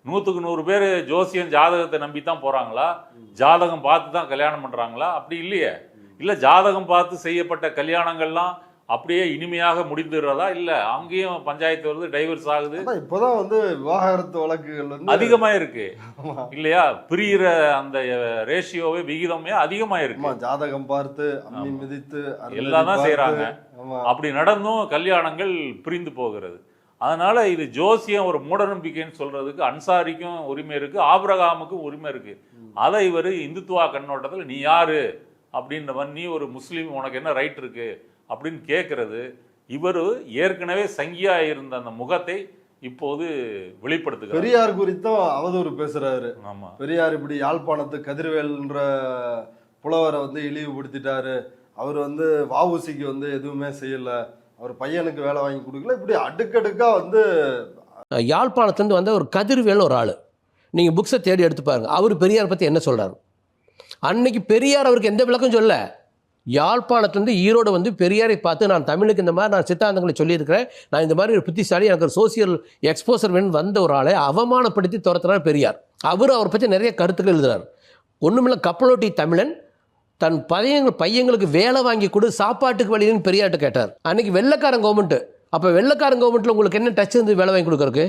100க்கு 100 பேர் ஜோசியம் ஜாதகத்தை நம்பி தான் போறாங்களா? ஜாதகம் பார்த்து தான் கல்யாணம் பண்றாங்களா? அப்படி இல்லையே. இல்லை ஜாதகம் பார்த்து செய்யப்பட்ட கல்யாணங்கள்லாம் அப்படியே இனிமையாக முடிந்துடுறதா? இல்லை அங்கேயும் பஞ்சாயத்து வருது, டைவர்ஸ் ஆகுது. இப்போதான் வந்து விவாகரத்து வழக்குகள் வந்து அதிகமாக இருக்கு இல்லையா? பிரிகிற அந்த ரேஷியோவே விகிதமே அதிகமாக இருக்கு. ஜாதகம் பார்த்து அம்மி மிதித்து எல்லாம் தான் செய்யறாங்க. அப்படி நடந்தும் கல்யாணங்கள் பிரிந்து போகிறது. அதனால இது ஜோசியம் ஒரு மூடநம்பிக்கைன்னு சொல்றதுக்கு அன்சாரிக்கும் உரிமை இருக்கு, ஆபிரகாமுக்கும் உரிமை இருக்கு. அதை இவர் இந்துத்துவா கண்ணோட்டத்தில் நீ யாரு அப்படின்றவன், நீ ஒரு முஸ்லீம், உனக்கு என்ன ரைட் இருக்கு அப்படின்னு கேட்கறது. இவர் ஏற்கனவே சங்கியா இருந்த அந்த முகத்தை இப்போது வெளிப்படுத்துகிறார். பெரியார் குறித்தும் அவதூறு பேசுறாரு. ஆமா, பெரியார் இப்படி யாழ்ப்பாணத்து கதிர்வேல்ன்ற புலவரை வந்து இழிவுபடுத்திட்டாரு, அவர் வந்து வஉசிக்கு வந்து எதுவுமே செய்யல, அவர் பையனுக்கு வேலை வாங்கி கொடுக்கல, இப்படி அடுக்கடுக்கா வந்து. யாழ்ப்பாணத்துலேருந்து வந்த ஒரு கதிர்வேல் ஒரு ஆள், நீங்கள் புக்ஸை தேடி எடுத்து பாருங்க, அவர் பெரியார் பற்றி என்ன சொல்கிறார். அன்னைக்கு பெரியார் அவருக்கு எந்த விளக்கம் சொல்ல. யாழ்ப்பாணத்துலேருந்து ஈரோடு வந்து பெரியாரை பார்த்து நான் தமிழுக்கு இந்த மாதிரி நான் சித்தாந்தங்களை சொல்லியிருக்கிறேன், நான் இந்த மாதிரி ஒரு புத்திசாலி, எனக்கு ஒரு சோசியல் எக்ஸ்போசர் வேணும்னு வந்த ஒரு ஆளை அவமானப்படுத்தி துரத்துறார் பெரியார். அவர் பற்றி நிறைய கருத்துக்கள் எழுதுறார். ஒன்றுமில்ல, கப்பலோட்டி தமிழன் தன் பையங்களுக்கு வேலை வாங்கி கொடு, சாப்பாட்டுக்கு வழின்னு பெரியார்ட்ட கேட்டார். அன்றைக்கி வெள்ளைக்காரன் கவர்மெண்ட்டு. அப்போ வெள்ளைக்காரன் கவர்மெண்ட்டில் உங்களுக்கு என்ன டச் இருந்து வேலை வாங்கி கொடுக்குறக்கு?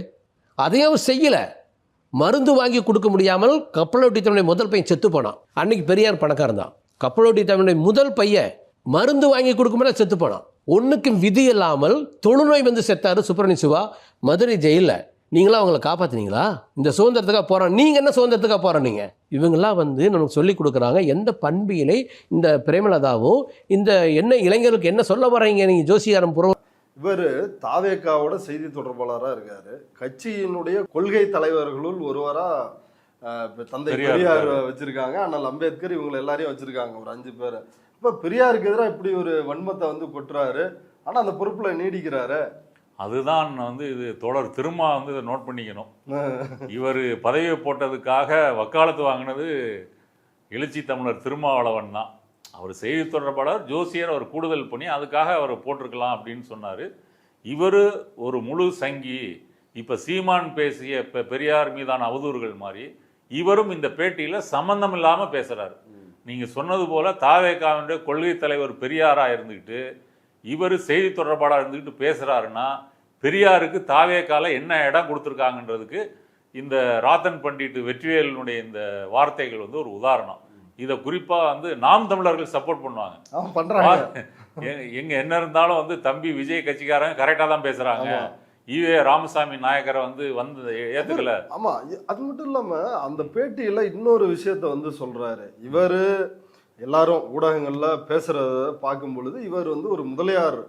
அதையும் அவர் செய்யலை. மருந்து வாங்கி கொடுக்க முடியாமல் கப்பலோட்டி தமிழை முதல் பையன் செத்து போனான். அன்றைக்கி பெரியார் பணக்காரன் தான். கப்பலோட்டி தமிழை முதல் பையன் மருந்து வாங்கி கொடுக்க முடியாது, செத்து போனான். ஒன்றுக்கும் விதி இல்லாமல் தொழுநோய் வந்து செத்தார் சுப்பிரமணிய சிவா மதுரை ஜெயிலில். நீங்களாம் அவங்கள காப்பாற்றினீங்களா? இந்த சுதந்திரத்துக்காக போகிறோம், நீங்கள் என்ன சுதந்திரத்துக்காக போகிறோம்? நீங்கள் இவங்கெல்லாம் வந்து நமக்கு சொல்லிக் கொடுக்குறாங்க எந்த பண்பியலை இந்த பிரேமலதாவும் இந்த என்ன இளைஞர்களுக்கு என்ன சொல்ல வர்றீங்க நீங்கள் ஜோசியாரம் புறம். இவர் தாவேக்காவோட செய்தி தொடர்பாளராக இருக்காரு. கட்சியினுடைய கொள்கை தலைவர்களுள் ஒருவராக தந்தை பெரியார் வச்சிருக்காங்க, ஆனால் அம்பேத்கர், இவங்களை எல்லாரையும் வச்சிருக்காங்க, ஒரு 5 பேரை. இப்போ பெரியாருக்கு எதிராக இப்படி ஒரு வன்மத்தை வந்து கொட்டுறாரு, ஆனால் அந்த பொறுப்பில் நீடிக்கிறாரு. அதுதான் வந்து இது தொடர் திரும்ப வந்து இதை நோட் பண்ணிக்கணும். இவர் பதவியை போட்டதுக்காக வக்காலத்து வாங்கினது எழுச்சி தமிழர் திருமாவளவன் தான். அவர் செய்தி தொடர்பாளர், ஜோசியர், அவர் கூடுதல் பண்ணி அதுக்காக அவர் போட்டிருக்கலாம் அப்படின்னு சொன்னார். இவர் ஒரு முழு சங்கி. இப்போ சீமான் பேசிய இப்போ பெரியார் மீதான அவதூறுகள் மாதிரி இவரும் இந்த பேட்டியில் சம்பந்தம் இல்லாமல் பேசுகிறார். நீங்கள் சொன்னது போல் தாவேகாவினுடைய கொள்கை தலைவர் பெரியாராக இருந்துக்கிட்டு இவர் செய்தி தொடர்பாளராக இருந்துக்கிட்டு பேசுகிறாருன்னா பெரியாருக்கு தாவேக்கால என்ன இடம் கொடுத்துருக்காங்கன்றதுக்கு இந்த ராத்தன் பண்டிட் வெற்றிவேலனுடைய இந்த வார்த்தைகள் வந்து ஒரு உதாரணம். இதை குறிப்பா வந்து நாம் தமிழர்கள் சப்போர்ட் பண்ணுவாங்க. பண்றாங்க. எங்க என்ன இருந்தாலும் வந்து தம்பி விஜய் கட்சிக்காரங்க கரெக்டா தான் பேசுறாங்க. ஈவே ராமசாமி நாயக்கரை வந்து ஏத்துக்கல. ஆமா, அது மட்டும் இல்லாம அந்த பேட்டியில இன்னொரு விஷயத்த வந்து சொல்றாரு. இவரு எல்லாரும் ஊடகங்கள்ல பேசுறத பார்க்கும் பொழுது இவர் வந்து ஒரு முதலியார்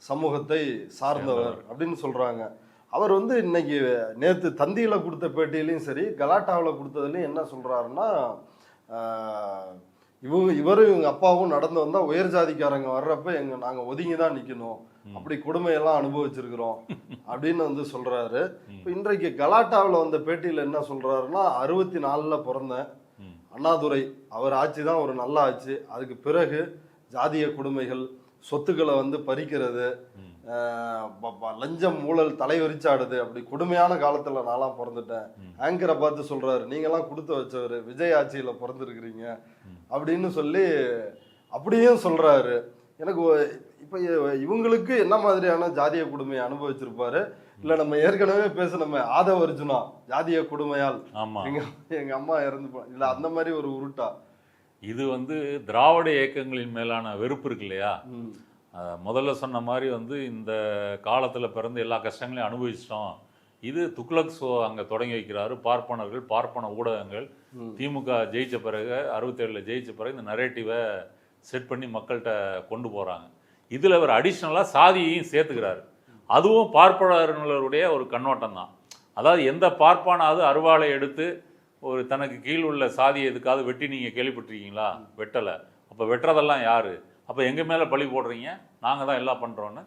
சமூகத்தை சார்ந்தவர் அப்படின்னு சொல்றாங்க. அவர் வந்து இன்னைக்கு நேத்து தந்தியில கொடுத்த பேட்டியிலையும் சரி, கலாட்டாவில் கொடுத்ததுலையும் என்ன சொல்றாருன்னா, இவரும் இவங்க அப்பாவும் நடந்து வந்தா உயர் ஜாதிக்காரங்க வர்றப்ப நாங்க ஒதுங்கி தான் நிக்கணும், அப்படி கொடுமையெல்லாம் அனுபவிச்சிருக்கிறோம் அப்படின்னு வந்து சொல்றாரு. இப்போ இன்றைக்கு கலாட்டாவில் வந்த பேட்டியில என்ன சொல்றாருன்னா, 64ல பிறந்தேன், அண்ணாதுரை அவர் ஆட்சி தான் ஒரு நல்ல ஆட்சி, அதுக்கு பிறகு ஜாதிய கொடுமைகள், சொத்துக்களை வந்து பறிக்கிறது, லஞ்சம் ஊழல் தலைவரிச்சாடுது, அப்படி கொடுமையான காலத்துல நான்லாம் பிறந்துட்டேன். ஆங்கரை பார்த்து சொல்றாரு, நீங்கெல்லாம் கொடுத்து வச்சவர், விஜய் ஆட்சியில பிறந்திருக்கிறீங்க அப்படின்னு சொல்லி அப்படியும் சொல்றாரு. எனக்கு இப்ப இவங்களுக்கு என்ன மாதிரியான ஜாதிய கொடுமையை அனுபவிச்சிருப்பாரு? இல்ல நம்ம ஏற்கனவே பேசணுமே ஆதவ அர்ஜுனா ஜாதிய கொடுமையால் எங்க அம்மா இறந்து இல்ல அந்த மாதிரி ஒரு உருட்டா? இது வந்து திராவிட இயக்கங்களின் மேலான வெறுப்பு இருக்கு இல்லையா? முதல்ல சொன்ன மாதிரி வந்து இந்த காலத்தில் பிறந்து எல்லா கஷ்டங்களையும் அனுபவிச்சிட்டோம். இது துக்ளக் ஷோ அங்கே தொடங்கி வைக்கிறாரு. பார்ப்பனர்கள், பார்ப்பன ஊடகங்கள் திமுக ஜெயிச்ச பிறகு 67ல் ஜெயிச்ச பிறகு இந்த நரேட்டிவை செட் பண்ணி மக்கள்கிட்ட கொண்டு போகிறாங்க. இதில் அவர் அடிஷ்னலாக சாதியையும் சேர்த்துக்கிறாரு. அதுவும் பார்ப்பனர்களுடைய ஒரு கண்ணோட்டம் தான். அதாவது எந்த பார்ப்பானாவது அருவாளை எடுத்து ஒரு தனக்கு கீழ் உள்ள சாதியை எதுக்காவது வெட்டி நீங்கள் கேள்விப்பட்டிருக்கீங்களா? வெட்டலை. அப்போ வெட்டுறதெல்லாம் யாரு? அப்போ எங்கள் மேலே பழி போடுறீங்க, நாங்கள் தான் எல்லாம் பண்ணுறோன்னு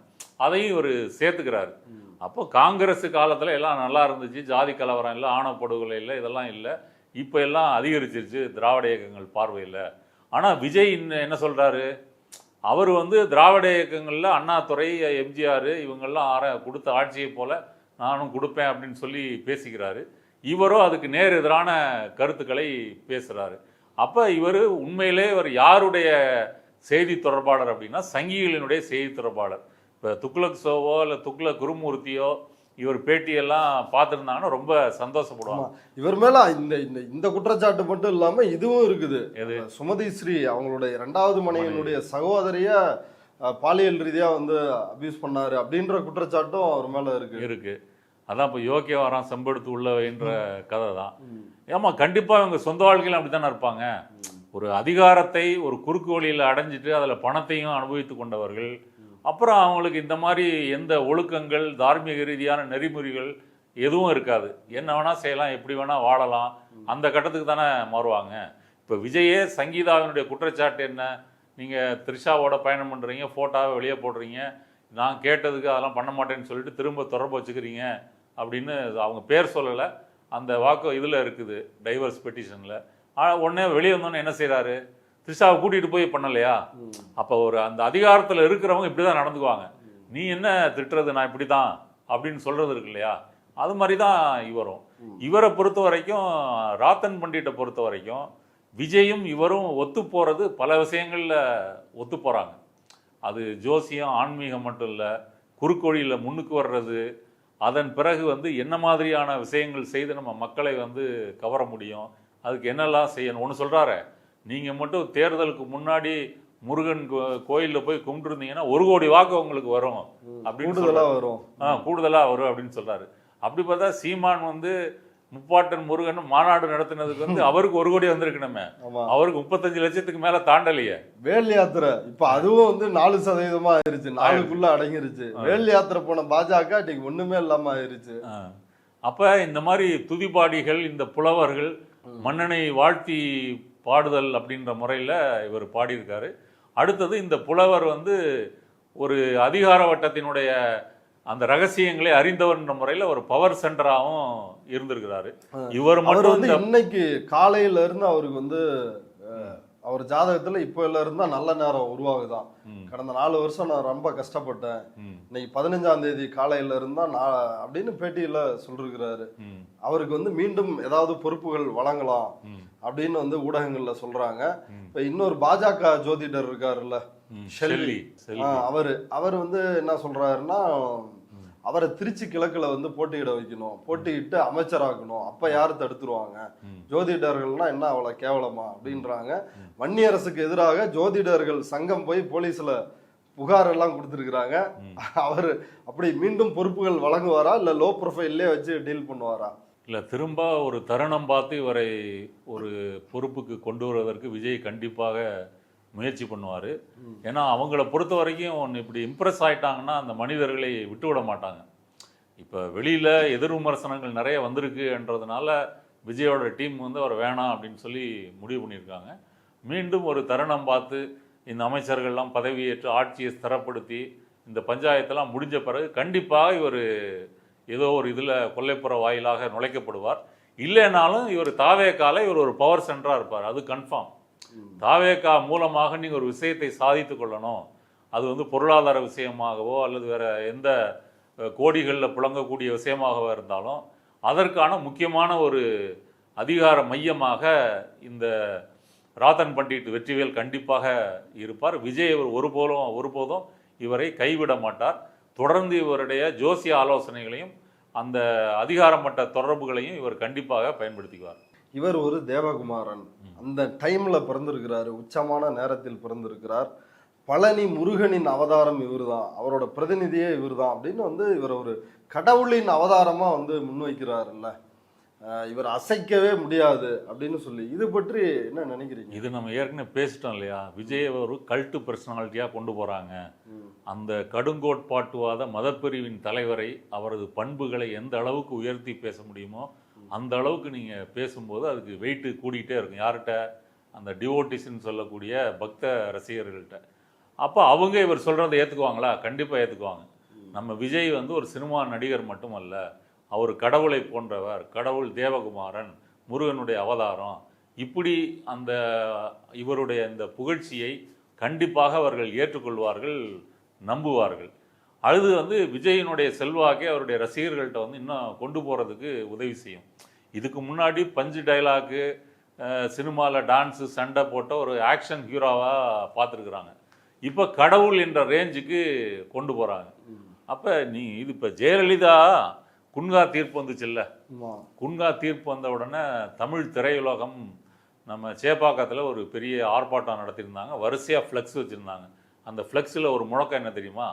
அதையும் ஒரு சேர்த்துக்கிறாரு. அப்போ காங்கிரஸ் காலத்தில் எல்லாம் நல்லா இருந்துச்சு, ஜாதி கலவரம் இல்லை, ஆணவப்படுகொலை இல்லை, இதெல்லாம் இல்லை. இப்போ எல்லாம் அதிகரிச்சிருச்சு திராவிட இயக்கங்கள் பார்வையில். ஆனால் விஜய் என்ன சொல்கிறாரு? அவர் வந்து திராவிட இயக்கங்களில் அண்ணாதுரை, எம்ஜிஆர் இவங்கெல்லாம் கொடுத்த ஆட்சியை போல் நானும் கொடுப்பேன் அப்படின்னு சொல்லி பேசிக்கிறாரு. இவரோ அதுக்கு நேர் எதிரான கருத்துக்களை பேசுகிறாரு. அப்போ இவர் உண்மையிலே இவர் யாருடைய செய்தி தொடர்பாளர் அப்படின்னா சங்கிகளினுடைய செய்தி தொடர்பாளர். இப்போ துக்ளக் ஷோவோ இல்லை துக்ளக் குருமூர்த்தியோ இவர் பேட்டியெல்லாம் பார்த்துருந்தாங்கன்னா ரொம்ப சந்தோஷப்படுவாங்க. இவர் மேல இந்த குற்றச்சாட்டு மட்டும் இல்லாம இதுவும் இருக்குது. சுமதி ஸ்ரீ அவங்களுடைய 2வது மனைவியினுடைய சகோதரிய பாலியல் ரீதியா வந்து அபியூஸ் பண்ணாரு அப்படின்ற குற்றச்சாட்டும் அவர் மேல இருக்கு. அதான் இப்போ யோக்கியவாரம் செம்பெடுத்து உள்ளவைன்ற கதை தான். ஏமா கண்டிப்பாக இவங்க சொந்த வாழ்க்கையில் அப்படி தானே இருப்பாங்க. ஒரு அதிகாரத்தை ஒரு குறுக்கு வழியில் அடைஞ்சிட்டு அதில் பணத்தையும் அனுபவித்து கொண்டவர்கள். அப்புறம் அவங்களுக்கு இந்த மாதிரி எந்த ஒழுக்கங்கள், தார்மீக ரீதியான நெறிமுறைகள் எதுவும் இருக்காது. என்ன வேணால் செய்யலாம், எப்படி வேணால் வாழலாம், அந்த கட்டத்துக்கு தானே மாறுவாங்க. இப்போ விஜயே சங்கீதாவினுடைய குற்றச்சாட்டு என்ன? நீங்கள் த்ரிஷாவோட பயணம் பண்ணுறீங்க, ஃபோட்டோவை வெளியே போடுறீங்க, நான் கேட்டதுக்கு அதெல்லாம் பண்ண மாட்டேன்னு சொல்லிட்டு திரும்ப தொடர்பு வச்சுக்கிறீங்க அப்படின்னு அவங்க பேர் சொல்லலை. அந்த வாக்கு இதில் இருக்குது, டைவர்ஸ் பெட்டிஷனில். உடனே வெளியே வந்தோன்னே என்ன செய்கிறாரு? த்ரிஷாவை கூட்டிகிட்டு போய் பண்ணலையா? அப்போ ஒரு அந்த அதிகாரத்தில் இருக்கிறவங்க இப்படி தான் நடந்துக்குவாங்க. நீ என்ன திட்டுறது, நான் இப்படி தான் அப்படின்னு சொல்கிறது இருக்கு இல்லையா? அது மாதிரி தான் இவரும். இவரை பொறுத்த வரைக்கும், ராத்தன் பண்டிட்டை பொறுத்த வரைக்கும் விஜயும் இவரும் ஒத்து போகிறது பல விஷயங்களில் ஒத்து போகிறாங்க. அது ஜோசியம், ஆன்மீகம் மட்டும் இல்லை, குறுக்கோழியில் முன்னுக்கு வர்றது, அதன் பிறகு வந்து என்ன மாதிரியான விஷயங்கள் செய்து நம்ம மக்களை வந்து கவர முடியும், அதுக்கு என்னெல்லாம் செய்யணும். ஒன்று சொல்கிறாரு, நீங்கள் மட்டும் தேர்தலுக்கு முன்னாடி முருகன் கோயிலில் போய் கும்பிட்டுருந்தீங்கன்னா 1 கோடி வாக்கு உங்களுக்கு வரும் அப்படின்னு கூடுதலாக வரும் அப்படின்னு சொல்கிறாரு. அப்படி பார்த்தா சீமான் வந்து முப்பாட்டன் முருகன் மாநாடு நடத்தினதுக்கு வந்து அவருக்கு 1 கோடி வந்திருக்கணுமே, அவருக்கு 35 லட்சத்துக்கு மேல தாண்டலையே. வேல் யாத்திரை இப்ப அதுவும் வந்து 4% ஆயிருச்சு, 4க்குள்ள அடங்கிருச்சு. வேல் யாத்திரை போன பாஜக இன்னைக்கு ஒண்ணுமே இல்லாம ஆயிருச்சு. அப்ப இந்த மாதிரி துதிபாடிகள், இந்த புலவர்கள் மன்னனை வாழ்த்தி பாடுதல் அப்படின்ற முறையில இவர் பாடியிருக்காரு. அடுத்தது இந்த புலவர் வந்து ஒரு அதிகார வட்டத்தினுடைய அந்த ரகசியங்களை அறிந்தவர்ன்ற முறையில ஒரு பவர் சென்டராகவும் இருந்திருக்கிறாரு. இவர் மட்டும் வந்து இன்னைக்கு காலையில இருந்து அவருக்கு வந்து அவர் ஜாதகத்துல இப்ப இருந்து நல்ல நேரம் உருவாகுதான். கடந்த 4 வருஷம் நான் ரொம்ப கஷ்டப்பட்டேன், இன்னைக்கு 15ஆம் தேதி காலையில இருந்தா நான் அப்படின்னு பேட்டியில சொல்லிருக்கிறாரு. அவருக்கு வந்து மீண்டும் ஏதாவது பொறுப்புகள் வழங்கலாம் அப்படின்னு வந்து ஊடகங்கள்ல சொல்றாங்க. இப்ப இன்னொரு பாஜக ஜோதிடர் இருக்காருல்ல, ஷெல்லி, அவர் வந்து என்ன சொல்றாருன்னா, அவரை திருச்சி கிழக்குல வந்து போட்டியிட வைக்கணும், போட்டியிட்டு அமைச்சராக்கணும், அப்ப யாரு தடுத்துருவாங்க, ஜோதிடர்கள்னா என்ன அவ்வளவு கேவலமா அப்படின்றாங்க. வன்னியரசுக்கு எதிராக ஜோதிடர்கள் சங்கம் போய் போலீஸ்ல புகார் எல்லாம் கொடுத்துருக்குறாங்க. அவர் அப்படி மீண்டும் பொறுப்புகள் வழங்குவாரா இல்ல லோ ப்ரொஃபைல்லே வச்சு டீல் பண்ணுவாரா? இல்லை, திரும்ப ஒரு தருணம் பார்த்து இவரை ஒரு பொறுப்புக்கு கொண்டு வருவதற்கு விஜய் கண்டிப்பாக முயற்சி பண்ணுவார். ஏன்னா அவங்கள பொறுத்த வரைக்கும் ஒன்று இப்படி இம்ப்ரெஸ் ஆகிட்டாங்கன்னா அந்த மனிதர்களை விட்டு விட மாட்டாங்க. இப்போ வெளியில் எதிர் விமர்சனங்கள் நிறைய வந்திருக்குன்றதுனால விஜயோட டீம் வந்து அவர் வேணாம் அப்படின்னு சொல்லி முடிவு பண்ணியிருக்காங்க. மீண்டும் ஒரு தருணம் பார்த்து இந்த அமைச்சர்கள்லாம் பதவியேற்று ஆட்சியை ஸ்திரப்படுத்தி இந்த பஞ்சாயத்தெல்லாம் முடிஞ்ச பிறகு கண்டிப்பாக இவர் ஏதோ ஒரு இதில் கொல்லைப்புற வாயிலாக நுழைக்கப்படுவார். இல்லைனாலும் இவர் தாவேக்கால இவர் ஒரு பவர் சென்டராக இருப்பார், அது கன்ஃபார்ம். தாவேக்கா மூலமாக நீங்கள் ஒரு விஷயத்தை சாதித்து கொள்ளணும், அது வந்து பொருளாதார விஷயமாகவோ அல்லது வேற எந்த கோடிகளில் புழங்கக்கூடிய விஷயமாகவோ இருந்தாலும் அதற்கான முக்கியமான ஒரு அதிகார மையமாக இந்த ராதன் பண்டிட் வெற்றிவேல் கண்டிப்பாக இருப்பார். விஜய் இவர் ஒருபோதும் இவரை கைவிட மாட்டார். தொடர்ந்து இவருடைய ஜோசிய ஆலோசனைகளையும் அந்த அதிகாரமட்ட தொடர்புகளையும் இவர் கண்டிப்பாக பயன்படுத்திக்குவார். இவர் ஒரு தேவகுமாரன், அந்த டைம்ல பிறந்திருக்கிறாரு, உச்சமான நேரத்தில் பிறந்திருக்கிறார். பழனி முருகனின் அவதாரம் இவர்தான், அவரோட பிரதிநிதியே இவர்தான் அப்படின்னு வந்து இவர் ஒரு கடவுளின் அவதாரமா வந்து முன்வைக்கிறாருல்ல, இவர் அசைக்கவே முடியாது அப்படின்னு சொல்லி, இது பற்றி என்ன நினைக்கிறீங்க? இது நம்ம ஏற்கனவே பேசிட்டோம் இல்லையா, விஜய் ஒரு கல்ட்டு பர்சனாலிட்டியாக கொண்டு போகிறாங்க. அந்த கடுங்கோட்பாட்டுவாத மதப்பிரிவின் தலைவரை அவரது பண்புகளை எந்த அளவுக்கு உயர்த்தி பேச முடியுமோ அந்த அளவுக்கு நீங்கள் பேசும்போது அதுக்கு வெயிட்டு கூடிக்கிட்டே இருக்கும். யார்கிட்ட? அந்த டிவோட்டிஸ்ன்னு சொல்லக்கூடிய பக்த ரசிகர்கள்ட்ட. அப்போ அவங்க இவர் சொல்கிறத ஏற்றுக்குவாங்களா? கண்டிப்பாக ஏற்றுக்குவாங்க. நம்ம விஜய் வந்து ஒரு சினிமா நடிகர் மட்டுமல்ல, அவர் கடவுளை போன்றவர், கடவுள் தேவகுமாரன், முருகனுடைய அவதாரம். இப்படி அந்த இவருடைய இந்த புகழ்ச்சியை கண்டிப்பாக அவர்கள் ஏற்றுக்கொள்வார்கள், நம்புவார்கள். அது வந்து விஜயினுடைய செல்வாக்கே அவருடைய ரசிகர்கள்ட்ட வந்து இன்னும் கொண்டு போகிறதுக்கு உதவி செய்யும். இதுக்கு முன்னாடி பஞ்சு டைலாக்கு, சினிமாவில் டான்ஸு, சண்டை போட்ட ஒரு ஆக்ஷன் ஹீரோவாக பார்த்துருக்குறாங்க. இப்போ கடவுள் என்ற ரேஞ்சுக்கு கொண்டு போகிறாங்க. அப்போ இது இப்போ ஜெயலலிதா குன்கா தீர்ப்பு வந்துச்சுல்ல, குன்கா தீர்ப்பு வந்த உடனே தமிழ் திரையுலகம் நம்ம சேப்பாக்கத்தில் ஒரு பெரிய ஆர்ப்பாட்டம் நடத்தியிருந்தாங்க. வரிசையாக ஃப்ளெக்ஸ் வச்சுருந்தாங்க. அந்த ஃப்ளெக்ஸில் ஒரு முழக்கம் என்ன தெரியுமா?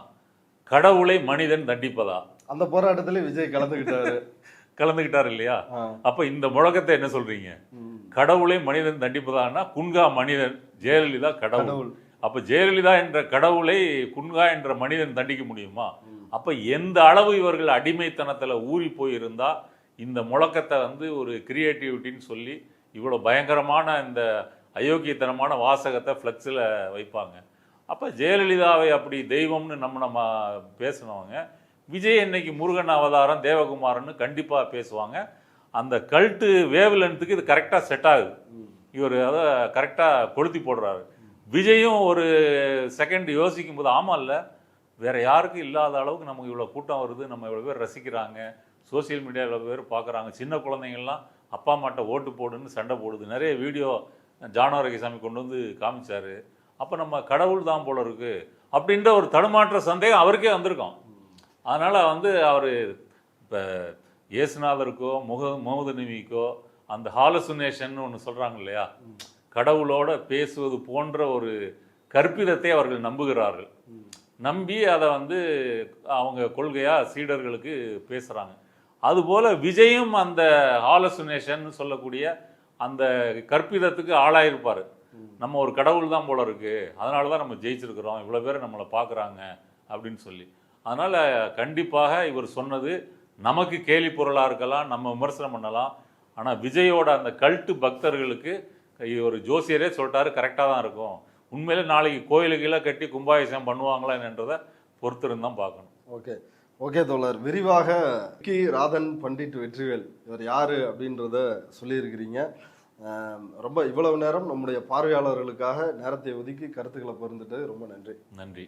கடவுளை மனிதன் தண்டிப்பதா. அந்த போராட்டத்தில் விஜய் கலந்துக்கிட்டார் இல்லையா? அப்போ இந்த முழக்கத்தை என்ன சொல்றீங்க? கடவுளை மனிதன் தண்டிப்பதான்னா குன்கா மனிதன், ஜெயலலிதா கடவுள். அப்போ ஜெயலலிதா என்ற கடவுளை குன்கா என்ற மனிதன் தண்டிக்க முடியுமா? அப்போ எந்த அளவு இவர்கள் அடிமைத்தனத்தில் ஊறி போயிருந்தா இந்த முழக்கத்தை வந்து ஒரு கிரியேட்டிவிட்டின்னு சொல்லி இவ்வளோ பயங்கரமான இந்த அயோக்கியத்தனமான வாசகத்தை ஃப்ளெக்ஸில் வைப்பாங்க. அப்போ ஜெயலலிதாவை அப்படி தெய்வம்னு நம்ம பேசினவங்க விஜய் இன்னைக்கு முருகன் அவதாரம், தேவகுமாரன்னு கண்டிப்பாக பேசுவாங்க. அந்த கல்ட்டு வேவ் லென்த்துக்கு இது கரெக்டாக செட் ஆகுது. இவர் அதை கரெக்டாக கொளுத்தி போடுறாரு. விஜயும் ஒரு செகண்ட் யோசிக்கும் போது, ஆமாம் இல்லை, வேற யாருக்கும் இல்லாத அளவுக்கு நமக்கு இவ்வளோ கூட்டம் வருது, நம்ம இவ்வளோ பேர் ரசிக்கிறாங்க, சோசியல் மீடியாவில் இவ்வளோ பேர் பார்க்குறாங்க, சின்ன குழந்தைங்கள்லாம் அப்பா அம்மாட்ட ஓட்டு போடுன்னு சண்டை போடுது. நிறைய வீடியோ ஜானவரகிசாமி கொண்டு வந்து காமிச்சாரு. அப்போ நம்ம கடவுள் தான் போல இருக்கு அப்படின்ற ஒரு தடுமாற்ற சந்தேகம் அவருக்கே வந்திருக்கும். அதனால் வந்து அவர் இப்போ இயேசுநாதருக்கோ முகமது நபிக்கோ அந்த ஹாலுசினேஷன் ஒன்று சொல்கிறாங்க இல்லையா, கடவுளோட பேசுவது போன்ற ஒரு கற்பிதத்தை அவர்கள் நம்புகிறார்கள். நம்பி அதை வந்து அவங்க கொள்கையாக சீடர்களுக்கு பேசுகிறாங்க. அதுபோல் விஜயும் அந்த ஹாலுசினேஷன் சொல்லக்கூடிய அந்த கற்பிதத்துக்கு ஆளாயிருப்பார். நம்ம ஒரு கடவுள் தான் போல இருக்கு, அதனால தான் நம்ம ஜெயிச்சிருக்கிறோம், இவ்வளோ பேர் நம்மளை பார்க்குறாங்க அப்படின்னு சொல்லி. அதனால் கண்டிப்பாக இவர் சொன்னது நமக்கு கேலி பொருளாக இருக்கலாம், நம்ம விமர்சனம் பண்ணலாம். ஆனால் விஜயோட அந்த கல்ட்டு பக்தர்களுக்கு ஒரு ஜோசியரே சொல்லிட்டாரு, கரெக்டாக தான் இருக்கும். உண்மையிலே நாளைக்கு கோயிலுக்கெல்லாம் கட்டி கும்பாபிஷேகம் பண்ணுவாங்களா என்னன்றதை பொறுத்திருந்து தான் பார்க்கணும். ஓகே தோழர், விரிவாக ராதன் பண்டிட் வெற்றிவேல் இவர் யாரு அப்படின்றத சொல்லியிருக்கிறீங்க. ரொம்ப இவ்வளவு நேரம் நம்முடைய பார்வையாளர்களுக்காக நேரத்தை ஒதுக்கி கருத்துக்களை பகிர்ந்துட்டு ரொம்ப நன்றி. நன்றி.